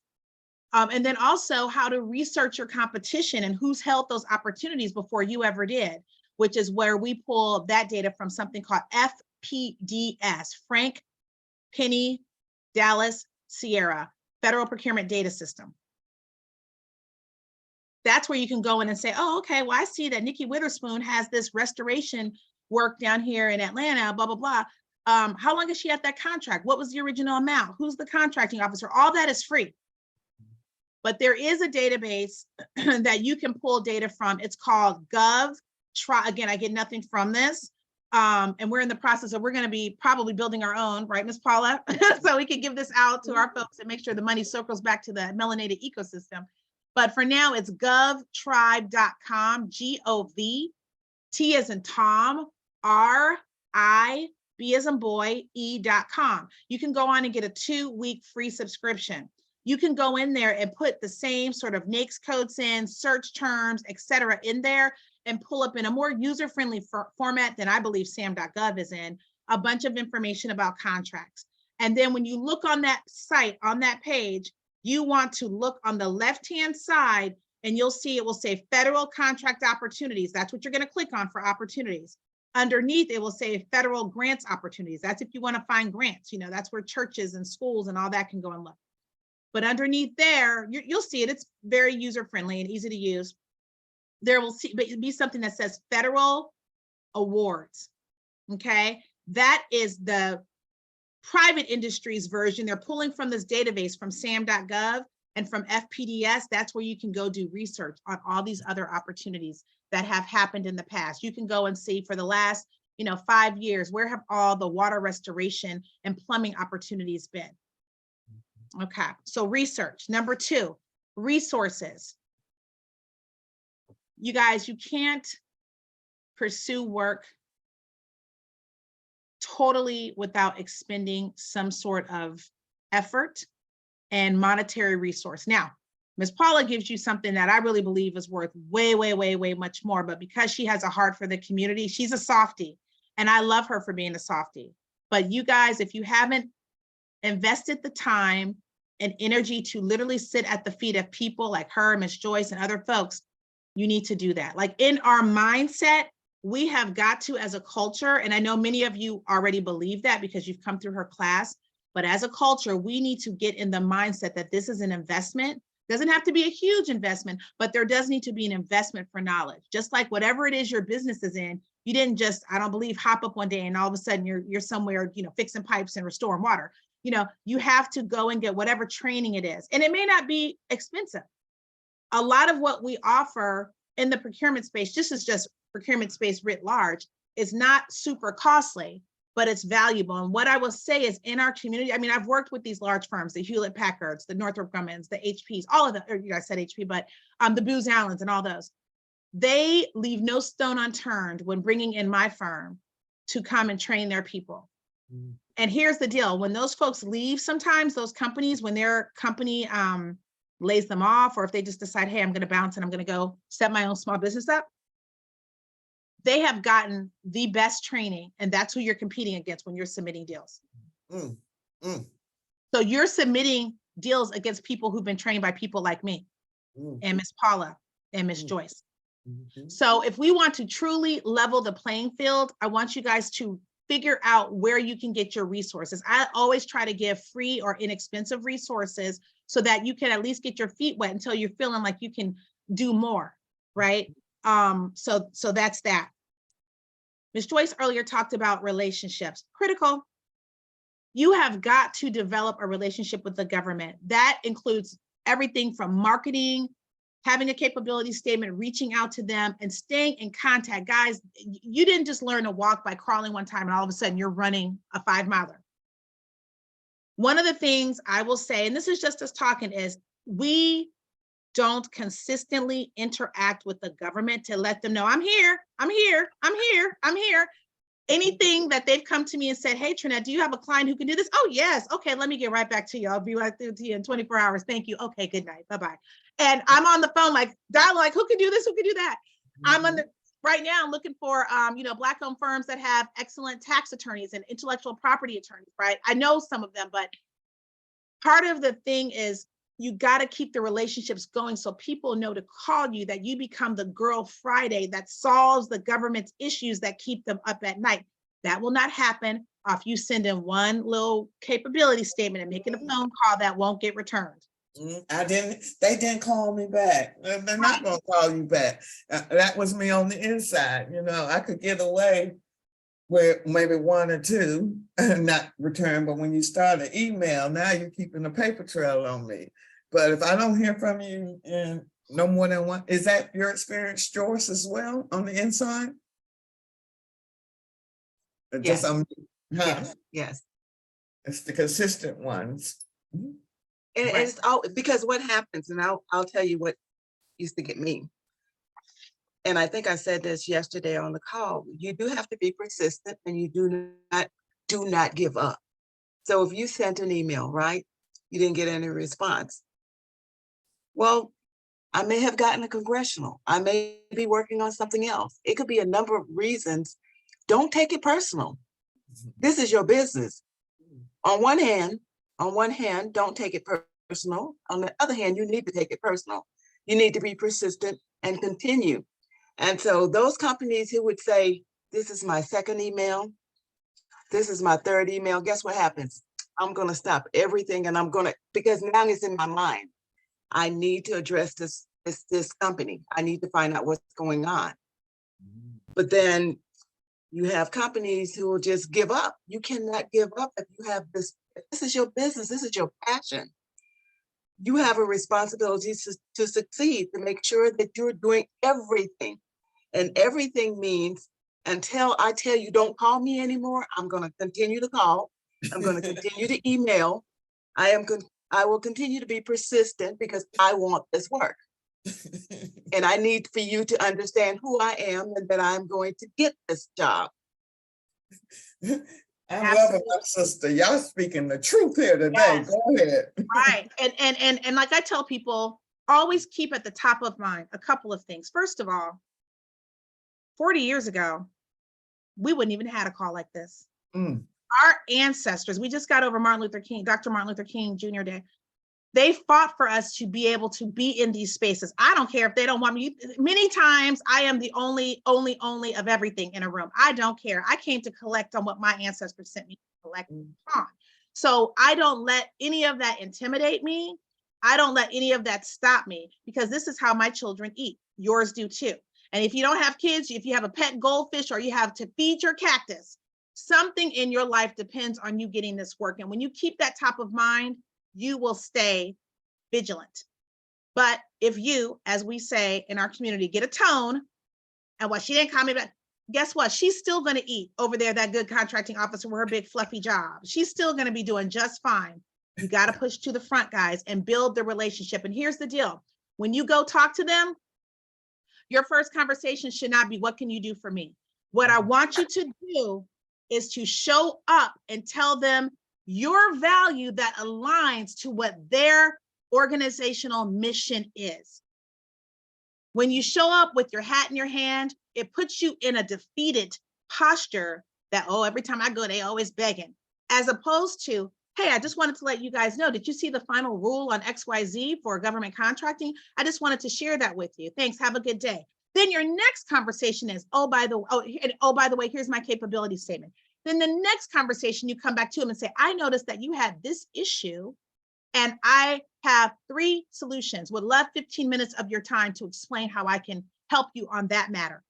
And then also how to research your competition and who's held those opportunities before you ever did, which is where we pull that data from something called FPDS, Frank, Penny, Dallas, Sierra, Federal Procurement Data System. That's where you can go in and say, oh, okay, well, I see that Nikki Witherspoon has this restoration work down here in Atlanta, blah, blah, blah. How long is she at that contract? What was the original amount? Who's the contracting officer? All that is free. But there is a database that you can pull data from. It's called GovTry. Again, I get nothing from this. And we're in the process of, we're going to be probably building our own, right, Ms. Paula? So we can give this out to our folks and make sure the money circles back to the melanated ecosystem. But for now, it's govtribe.com, G-O-V, T as in Tom, R-I-B as in boy, E.com. You can go on and get a 2-week free subscription. You can go in there and put the same sort of NAICS codes in, search terms, et cetera, in there and pull up in a more user-friendly format than I believe sam.gov is in, a bunch of information about contracts. And then when you look on that site, on that page, you want to look on the left-hand side and you'll see it will say federal contract opportunities. That's what you're going to click on for opportunities. Underneath, it will say federal grants opportunities. That's if you want to find grants. You know, that's where churches and schools and all that can go and look. But underneath there, you'll see it. It's very user-friendly and easy to use. There will be something that says federal awards. Okay, that is the private industries version. They're pulling from this database from sam.gov and from FPDS. That's where you can go do research on all these other opportunities that have happened in the past. You can go and see for the last 5 years, where have all the water restoration and plumbing opportunities been? Okay, so research. Number 2, resources. You guys, you can't pursue work totally without expending some sort of effort and monetary resource. Now, Ms. Paula gives you something that I really believe is worth way, way, way, way much more, but because she has a heart for the community, she's a softie, and I love her for being a softie. But you guys, if you haven't invested the time and energy to literally sit at the feet of people like her, Ms. Joyce, and other folks, you need to do that. Like in our mindset, we have got to, as a culture, and I know many of you already believe that because you've come through her class, but as a culture, we need to get in the mindset that this is an investment. Doesn't have to be a huge investment, but there does need to be an investment for knowledge. Just like whatever it is your business is in, you didn't just, I don't believe, hop up one day and all of a sudden you're somewhere, fixing pipes and restoring water. You have to go and get whatever training it is. And it may not be expensive. A lot of what we offer in the procurement space, just procurement space writ large, is not super costly, but it's valuable. And what I will say is in our community, I mean, I've worked with these large firms, the Hewlett Packards, the Northrop Grummans, the HPs, all of them, or I said HP, but the Booz Allens and all those. They leave no stone unturned when bringing in my firm to come and train their people. Mm. And here's the deal. When those folks leave, sometimes those companies, when their company lays them off, or if they just decide, hey, I'm going to bounce and I'm going to go set my own small business up, they have gotten the best training, and that's who you're competing against when you're submitting deals. So you're submitting deals against people who've been trained by people like me Mm, and Miss Paula and Miss Mm. Joyce. mhm. So if we want to truly level the playing field, I want you guys to figure out where you can get your resources. I always try to give free or inexpensive resources so that you can at least get your feet wet until you're feeling like you can do more, right? So that's that. Ms. Joyce earlier talked about relationships, critical. You have got to develop a relationship with the government. That includes everything from marketing, having a capability statement, reaching out to them, and staying in contact. Guys, you didn't just learn to walk by crawling one time and all of a sudden you're running a 5-miler. One of the things I will say, and this is just us talking, is we don't consistently interact with the government to let them know, I'm here, I'm here, I'm here, I'm here. Anything that they've come to me and said, hey, Trinette, do you have a client who can do this? Oh, yes. Okay, let me get right back to you. I'll be right there to you in 24 hours. Thank you. Okay, good night. Bye-bye. And I'm on the phone, like, dial, like, who can do this? Who can do that? I'm on the, right now, I'm looking for, Black-owned firms that have excellent tax attorneys and intellectual property attorneys, right? I know some of them, but part of the thing is you got to keep the relationships going so people know to call you, that you become the girl Friday that solves the government's issues that keep them up at night. That will not happen if you send in one little capability statement and making a phone call that won't get returned. They didn't call me back. They're not gonna call you back. That was me on the inside, I could get away with maybe one or two not return, but when you start an email, now you're keeping a paper trail on me. But if I don't hear from you in no more than one, is that your experience, Joyce, as well on the inside? Yes. Huh? Yes, yes. It's the consistent ones. And Right. it's all because what happens, and I'll tell you what used to get me. And I think I said this yesterday on the call. You do have to be persistent, and you do not give up. So if you sent an email, right, you didn't get any response. Well, I may have gotten a congressional. I may be working on something else. It could be a number of reasons. Don't take it personal. This is your business. On one hand, don't take it personal. On the other hand, you need to take it personal. You need to be persistent and continue. And so those companies who would say, this is my second email, this is my third email, guess what happens? I'm going to stop everything, and because now it's in my mind. I need to address this company. I need to find out what's going on. But then you have companies who will just give up. You cannot give up if you have this. This is your business. This is your passion. You have a responsibility to succeed, to make sure that you're doing everything. And everything means, until I tell you don't call me anymore, I'm going to continue to call. I'm going to continue to email. I will continue to be persistent because I want this work. And I need for you to understand who I am and that I'm going to get this job. I'm loving my sister. Y'all speaking the truth here today. Yes. Go ahead. Right. And like I tell people, always keep at the top of mind a couple of things. First of all, 40 years ago, we wouldn't even had a call like this. Our ancestors, we just got over Dr. Martin Luther King Jr. Day. They fought for us to be able to be in these spaces. I don't care if they don't want me. Many times I am the only of everything in a room. I don't care. I came to collect on what my ancestors sent me to collect on. So I don't let any of that intimidate me. I don't let any of that stop me, because this is how my children eat. Yours do too. And if you don't have kids, if you have a pet goldfish or you have to feed your cactus, something in your life depends on you getting this work. And when you keep that top of mind, you will stay vigilant. But if you, as we say in our community, get a tone, and what she didn't call me back, guess what? She's still going to eat over there, that good contracting officer with her big fluffy job. She's still going to be doing just fine. You got to push to the front, guys, and build the relationship. And here's the deal. When you go talk to them, your first conversation should not be, what can you do for me? What I want you to do is to show up and tell them your value that aligns to what their organizational mission is. When you show up with your hat in your hand, it puts you in a defeated posture that, oh, every time I go, they always begging. As opposed to, hey, I just wanted to let you guys know, did you see the final rule on XYZ for government contracting? I just wanted to share that with you. Thanks, have a good day. Then your next conversation is, oh, by the way, here's my capability statement. Then the next conversation, you come back to them and say, I noticed that you had this issue and I have 3 solutions. Would love 15 minutes of your time to explain how I can help you on that matter.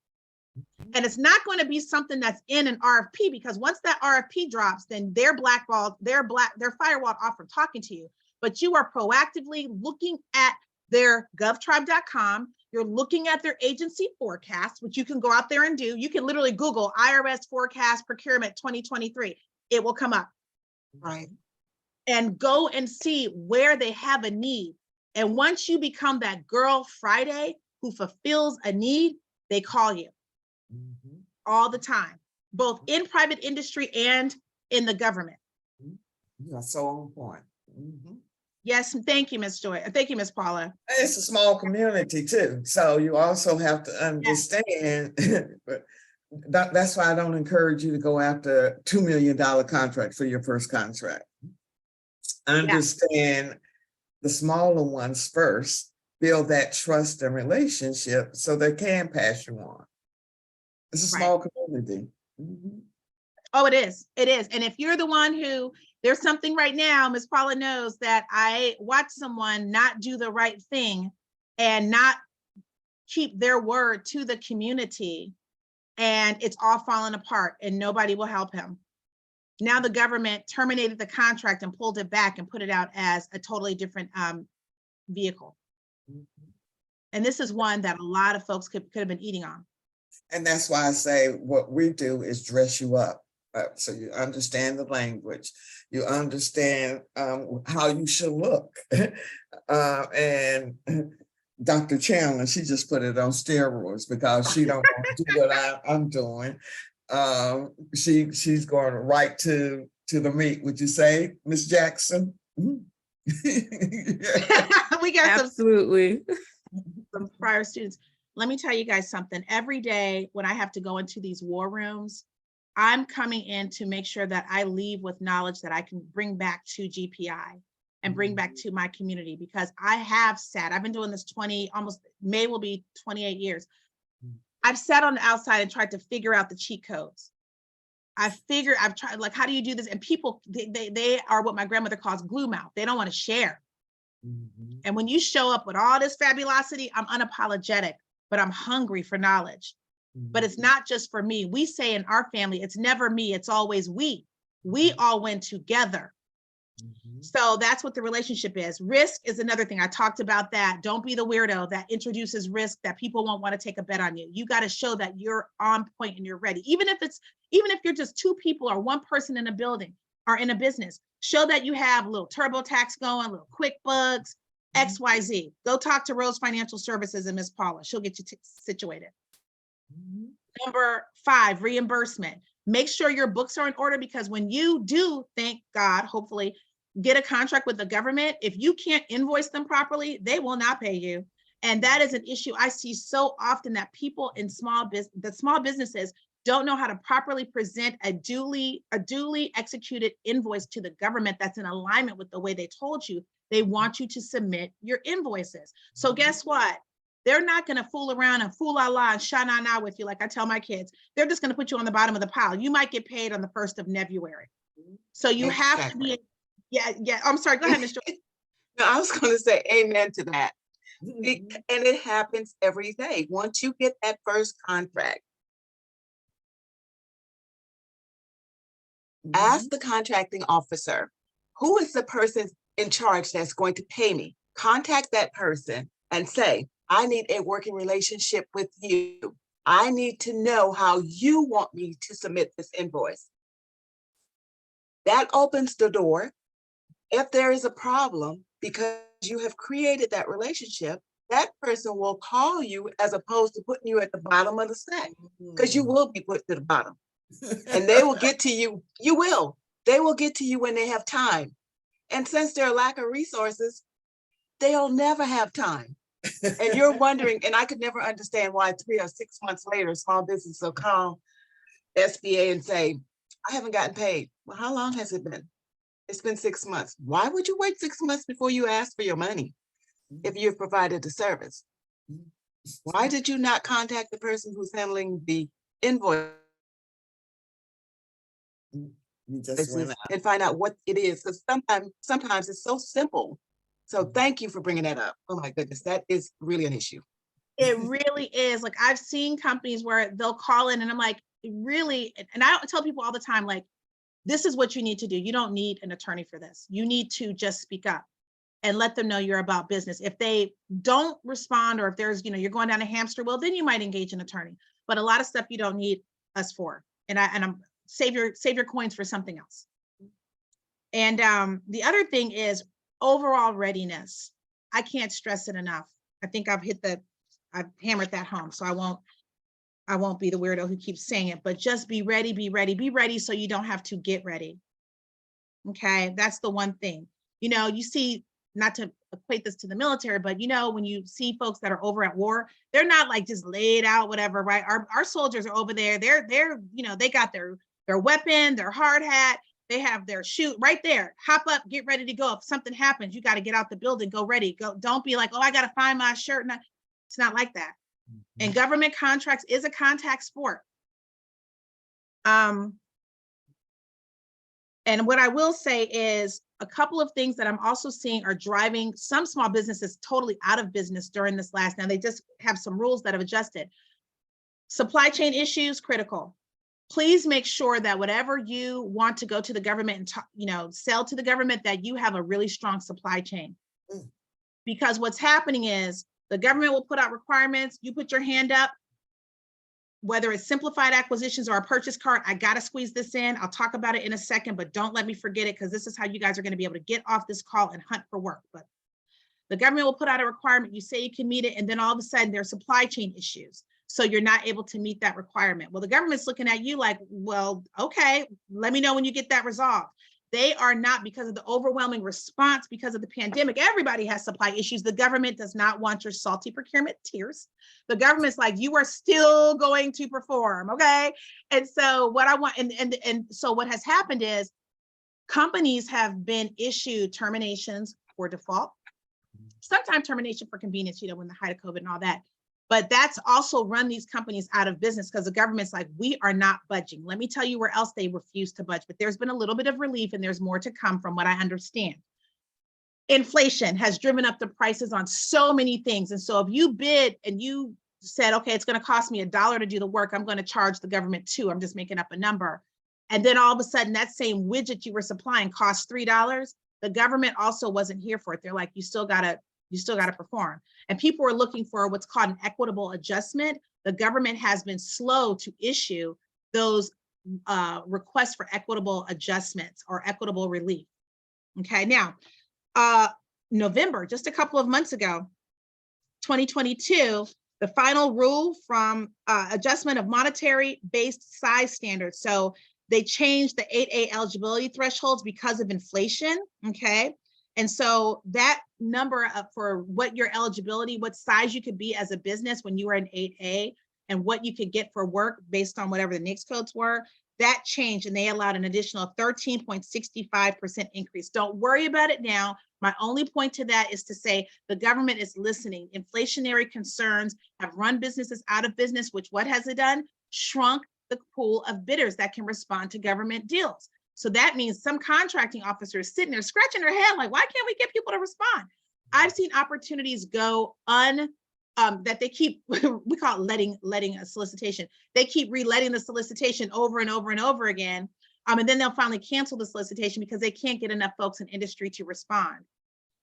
And it's not going to be something that's in an RFP, because once that RFP drops, then they're blackballed, they're firewalled off from talking to you. But you are proactively looking at their govtribe.com. You're looking at their agency forecast, which you can go out there and do. You can literally Google IRS forecast procurement 2023. It will come up. Right. And go and see where they have a need. And once you become that girl Friday who fulfills a need, they call you all the time, both in private industry and in the government. You are so on point. Yes, thank you, Ms. Joy. Thank you, Ms. Paula. It's a small community too, so you also have to understand. But that's why I don't encourage you to go after a $2 million contract for your first contract. Understand the smaller ones first, build that trust and relationship so they can pass you on. It's a small community. Oh, it is. It is. And if you're the one who, there's something right now, Ms. Paula knows that I watched someone not do the right thing and not keep their word to the community, and it's all falling apart and nobody will help him. Now the government terminated the contract and pulled it back and put it out as a totally different vehicle. And this is one that a lot of folks could have been eating on. And that's why I say what we do is dress you up. So you understand the language, you understand how you should look. And Dr. Chandler, she just put it on steroids because she don't want to do what I'm doing. She's going right to the meat. Would you say, Miss Jackson? We got absolutely some prior students. Let me tell you guys something. Every day when I have to go into these war rooms, I'm coming in to make sure that I leave with knowledge that I can bring back to GPI and bring back to my community, because I have sat, I've been doing this almost May will be 28 years. I've sat on the outside and tried to figure out the cheat codes. I've tried, like, how do you do this? And people, they are what my grandmother calls glue mouth. They don't want to share. And when you show up with all this fabulosity, I'm unapologetic, but I'm hungry for knowledge. But it's not just for me. We say in our family, it's never me, it's always we. We all win together. So that's what the relationship is. Risk is another thing. I talked about that. Don't be the weirdo that introduces risk that people won't want to take a bet on you. You got to show that you're on point and you're ready. Even if you're just 2 people or 1 person in a building or in a business, show that you have a little TurboTax going, a little QuickBooks, XYZ. Go talk to Rose Financial Services and Miss Paula. She'll get you situated. Number 5, reimbursement. Make sure your books are in order, because when you do, thank God, hopefully, get a contract with the government, if you can't invoice them properly, they will not pay you. And that is an issue I see so often, that people in small businesses don't know how to properly present a duly executed invoice to the government that's in alignment with the way they told you they want you to submit your invoices. So guess what? They're not going to fool around and fool la and sha-na-na with you, like I tell my kids. They're just going to put you on the bottom of the pile. You might get paid on the 1st of February. So you have to be, I'm sorry, go ahead, Mr. No, I was going to say amen to that. And it happens every day. Once you get that first contract, ask the contracting officer, who is the person in charge that's going to pay me? Contact that person and say, I need a working relationship with you. I need to know how you want me to submit this invoice. That opens the door. If there is a problem, because you have created that relationship, that person will call you as opposed to putting you at the bottom of the stack, because you will be put to the bottom. And they will get to you. They will get to you when they have time. And since there's a lack of resources, they'll never have time. And you're wondering, and I could never understand why 3 or 6 months later, small business will call SBA and say, I haven't gotten paid. Well, how long has it been? It's been 6 months. Why would you wait 6 months before you ask for your money if you've provided the service? Why did you not contact the person who's handling the invoice You just went out. and find out what it is? Because sometimes it's so simple. So thank you for bringing that up. Oh my goodness, that is really an issue. It really is. Like, I've seen companies where they'll call in and I'm like, really, and I tell people all the time, like, this is what you need to do. You don't need an attorney for this. You need to just speak up and let them know you're about business. If they don't respond, or if there's, you're going down a hamster wheel, then you might engage an attorney. But a lot of stuff you don't need us for. And I'm save your coins for something else. And the other thing is overall readiness. I can't stress it enough. I think I've hammered that home. So I won't be the weirdo who keeps saying it, but just be ready, be ready, be ready so you don't have to get ready. Okay, that's the one thing. You see, not to equate this to the military, but when you see folks that are over at war, they're not like just laid out, whatever, right? Our soldiers are over there. They're they got their weapon, their hard hat, they have their chute right there. Hop up, get ready to go. If something happens, you got to get out the building, go ready. Go. Don't be like, oh, I got to find my shirt. It's not like that. And government contracts is a contact sport. And what I will say is a couple of things that I'm also seeing are driving some small businesses totally out of business during this last. Now they just have some rules that have adjusted. Supply chain issues, critical. Please make sure that whatever you want to go to the government and sell to the government, that you have a really strong supply chain. Because what's happening is the government will put out requirements. You put your hand up, whether it's simplified acquisitions or a purchase cart. I got to squeeze this in. I'll talk about it in a second, but don't let me forget it, because this is how you guys are going to be able to get off this call and hunt for work. But the government will put out a requirement. You say you can meet it, and then all of a sudden there's supply chain issues. So you're not able to meet that requirement. Well, the government's looking at you like, well, okay, let me know when you get that resolved. They are not, because of the overwhelming response, because of the pandemic, everybody has supply issues. The government does not want your salty procurement tears. The government's like, you are still going to perform, okay? And so what I want, and so what has happened is companies have been issued terminations for default, sometimes termination for convenience, when the height of COVID and all that. But that's also run these companies out of business, because the government's like, we are not budging. Let me tell you where else they refuse to budge. But there's been a little bit of relief, and there's more to come from what I understand. Inflation has driven up the prices on so many things. And so if you bid and you said, okay, it's going to cost me $1 to do the work, I'm going to charge the government $2. I'm just making up a number. And then all of a sudden that same widget you were supplying costs $3. The government also wasn't here for it. They're like, you still got to perform. And people are looking for what's called an equitable adjustment. The government has been slow to issue those requests for equitable adjustments or equitable relief. Okay, now, November, just a couple of months ago, 2022, the final rule from adjustment of monetary based size standards. So they changed the 8A eligibility thresholds because of inflation, okay? And so that number for what your eligibility, what size you could be as a business when you were in 8A, and what you could get for work based on whatever the NAICS codes were, that changed, and they allowed an additional 13.65% increase. Don't worry about it now. My only point to that is to say the government is listening. Inflationary concerns have run businesses out of business, which what has it done? Shrunk the pool of bidders that can respond to government deals. So that means some contracting officers sitting there scratching their head like, why can't we get people to respond? I've seen opportunities go that they keep, we call it letting a solicitation. They keep reletting the solicitation over and over and over again. And then they'll finally cancel the solicitation because they can't get enough folks in industry to respond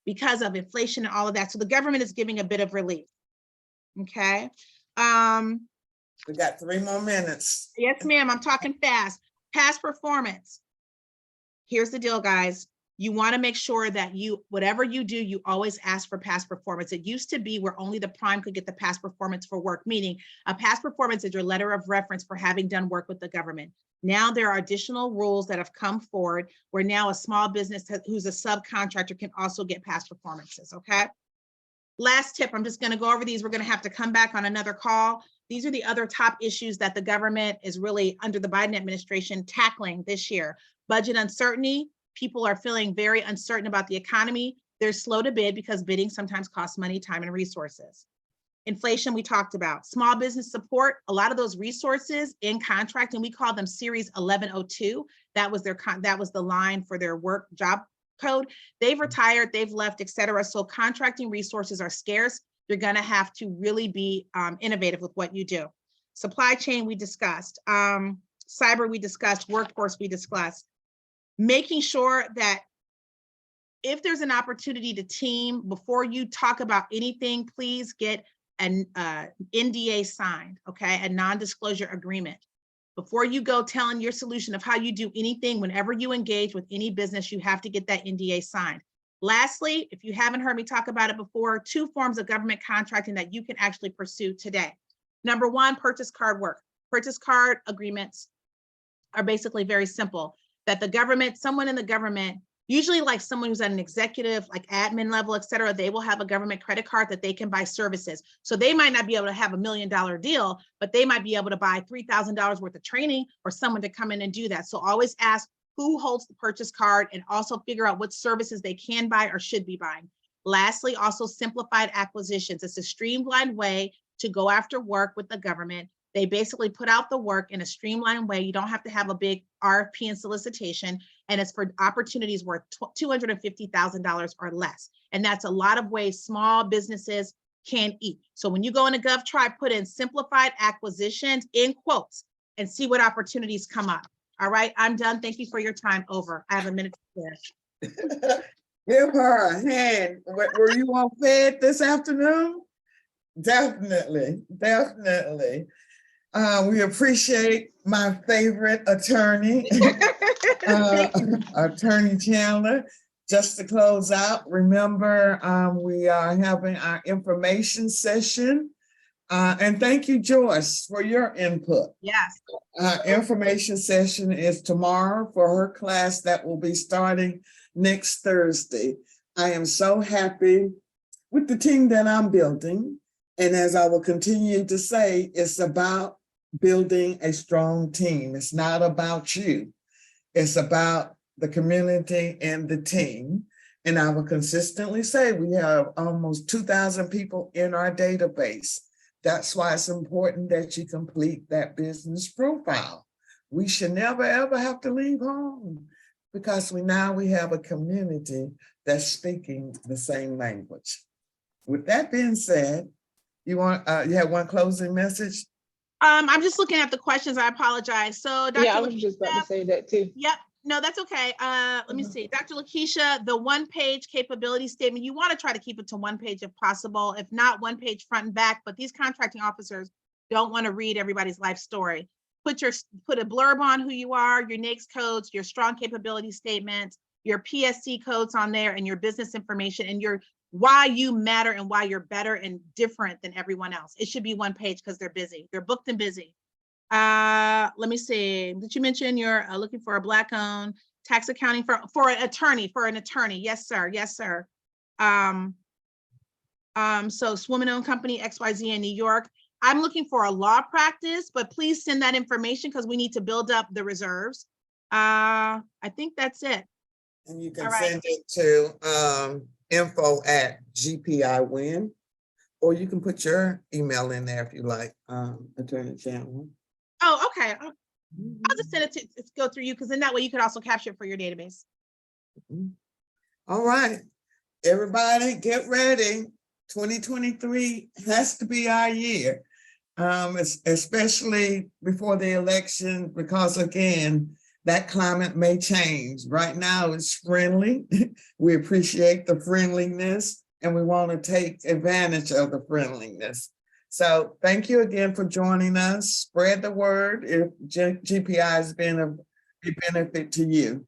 because of inflation and all of that. So the government is giving a bit of relief. Okay. We got 3 more minutes. Yes, ma'am. I'm talking fast. Past performance. Here's the deal, guys. You want to make sure that whatever you do, you always ask for past performance. It used to be where only the prime could get the past performance for work, meaning a past performance is your letter of reference for having done work with the government. Now there are additional rules that have come forward where now a small business who's a subcontractor can also get past performances, okay? Last tip, I'm just going to go over these. We're going to have to come back on another call. These are the other top issues that the government is really, under the Biden administration, tackling this year. Budget uncertainty. people are feeling very uncertain about the economy, they're slow to bid because bidding sometimes costs money, time, and resources. Inflation, we talked about. Small business support, a lot of those resources in contract, and we call them Series 1102. That was the line for their work job code. They've retired, they've left, et cetera. So contracting resources are scarce. You're gonna have to really be innovative with what you do. Supply chain, we discussed. Cyber, we discussed. Workforce, we discussed. Making sure that if there's an opportunity to team, before you talk about anything, please get an NDA signed, okay? A non-disclosure agreement. Before you go telling your solution of how you do anything, whenever you engage with any business, you have to get that NDA signed. Lastly, if you haven't heard me talk about it before, 2 forms of government contracting that you can actually pursue today. Number 1, purchase card work. Purchase card agreements are basically very simple, that the government, someone in the government, usually like someone who's at an executive, like admin level, et cetera, they will have a government credit card that they can buy services. So they might not be able to have $1 million deal, but they might be able to buy $3,000 worth of training or someone to come in and do that. So always ask who holds the purchase card and also figure out what services they can buy or should be buying. Lastly, also simplified acquisitions. It's a streamlined way to go after work with the government. They basically put out the work in a streamlined way. You don't have to have a big RFP and solicitation, and it's for opportunities worth $250,000 or less. And that's a lot of ways small businesses can eat. So when you go into GovTribe, put in simplified acquisitions in quotes and see what opportunities come up. All right, I'm done. Thank you for your time. Over. I have a minute to finish. Give her a hand. Were you all fed this afternoon? Definitely, definitely. We appreciate my favorite attorney, Attorney Chandler. Just to close out, remember, we are having our information session. And thank you, Joyce, for your input. Yes. Information session is tomorrow for her class that will be starting next Thursday. I am so happy with the team that I'm building. And as I will continue to say, it's about building a strong team. It's not about you. It's about the community and the team. And I will consistently say we have almost 2,000 people in our database. That's why it's important that you complete that business profile. We should never, ever have to leave home because now we have a community that's speaking the same language. With that being said, you have one closing message? I'm just looking at the questions. I apologize. So Dr. Yeah, I was just about to say that too. Yep. No, that's okay. Let me see. Dr. Lakeisha, the 1-page capability statement, you want to try to keep it to 1 page if possible. If not, 1 page front and back, but these contracting officers don't want to read everybody's life story. Put a blurb on who you are, your NAICS codes, your strong capability statement, your PSC codes on there, and your business information, and your why you matter and why you're better and different than everyone else. It should be 1 page because they're busy. They're booked and busy. Let me see. Did you mention you're looking for a Black-owned tax accounting for an attorney? Yes, sir. Yes, sir. So woman-owned company XYZ in New York. I'm looking for a law practice, but please send that information because we need to build up the reserves. I think that's it. And you can send it to info@GPIWin, or you can put your email in there if you like, Attorney Chandler. Oh, okay. I'll just send it to go through you because then that way you could also capture it for your database. All right, everybody get ready. 2023 has to be our year, especially before the election, because again, that climate may change. Right now it's friendly. We appreciate the friendliness and we want to take advantage of the friendliness. So thank you again for joining us. Spread the word if GPI has been a benefit to you.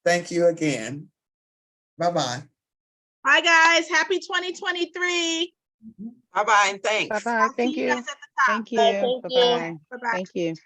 Thank you again. Bye-bye. Bye, guys. Happy 2023. Bye-bye and thanks. Bye-bye. Thank See you. guys at the top. Thank you. Thank you. Bye-bye. Bye-bye. Thank you.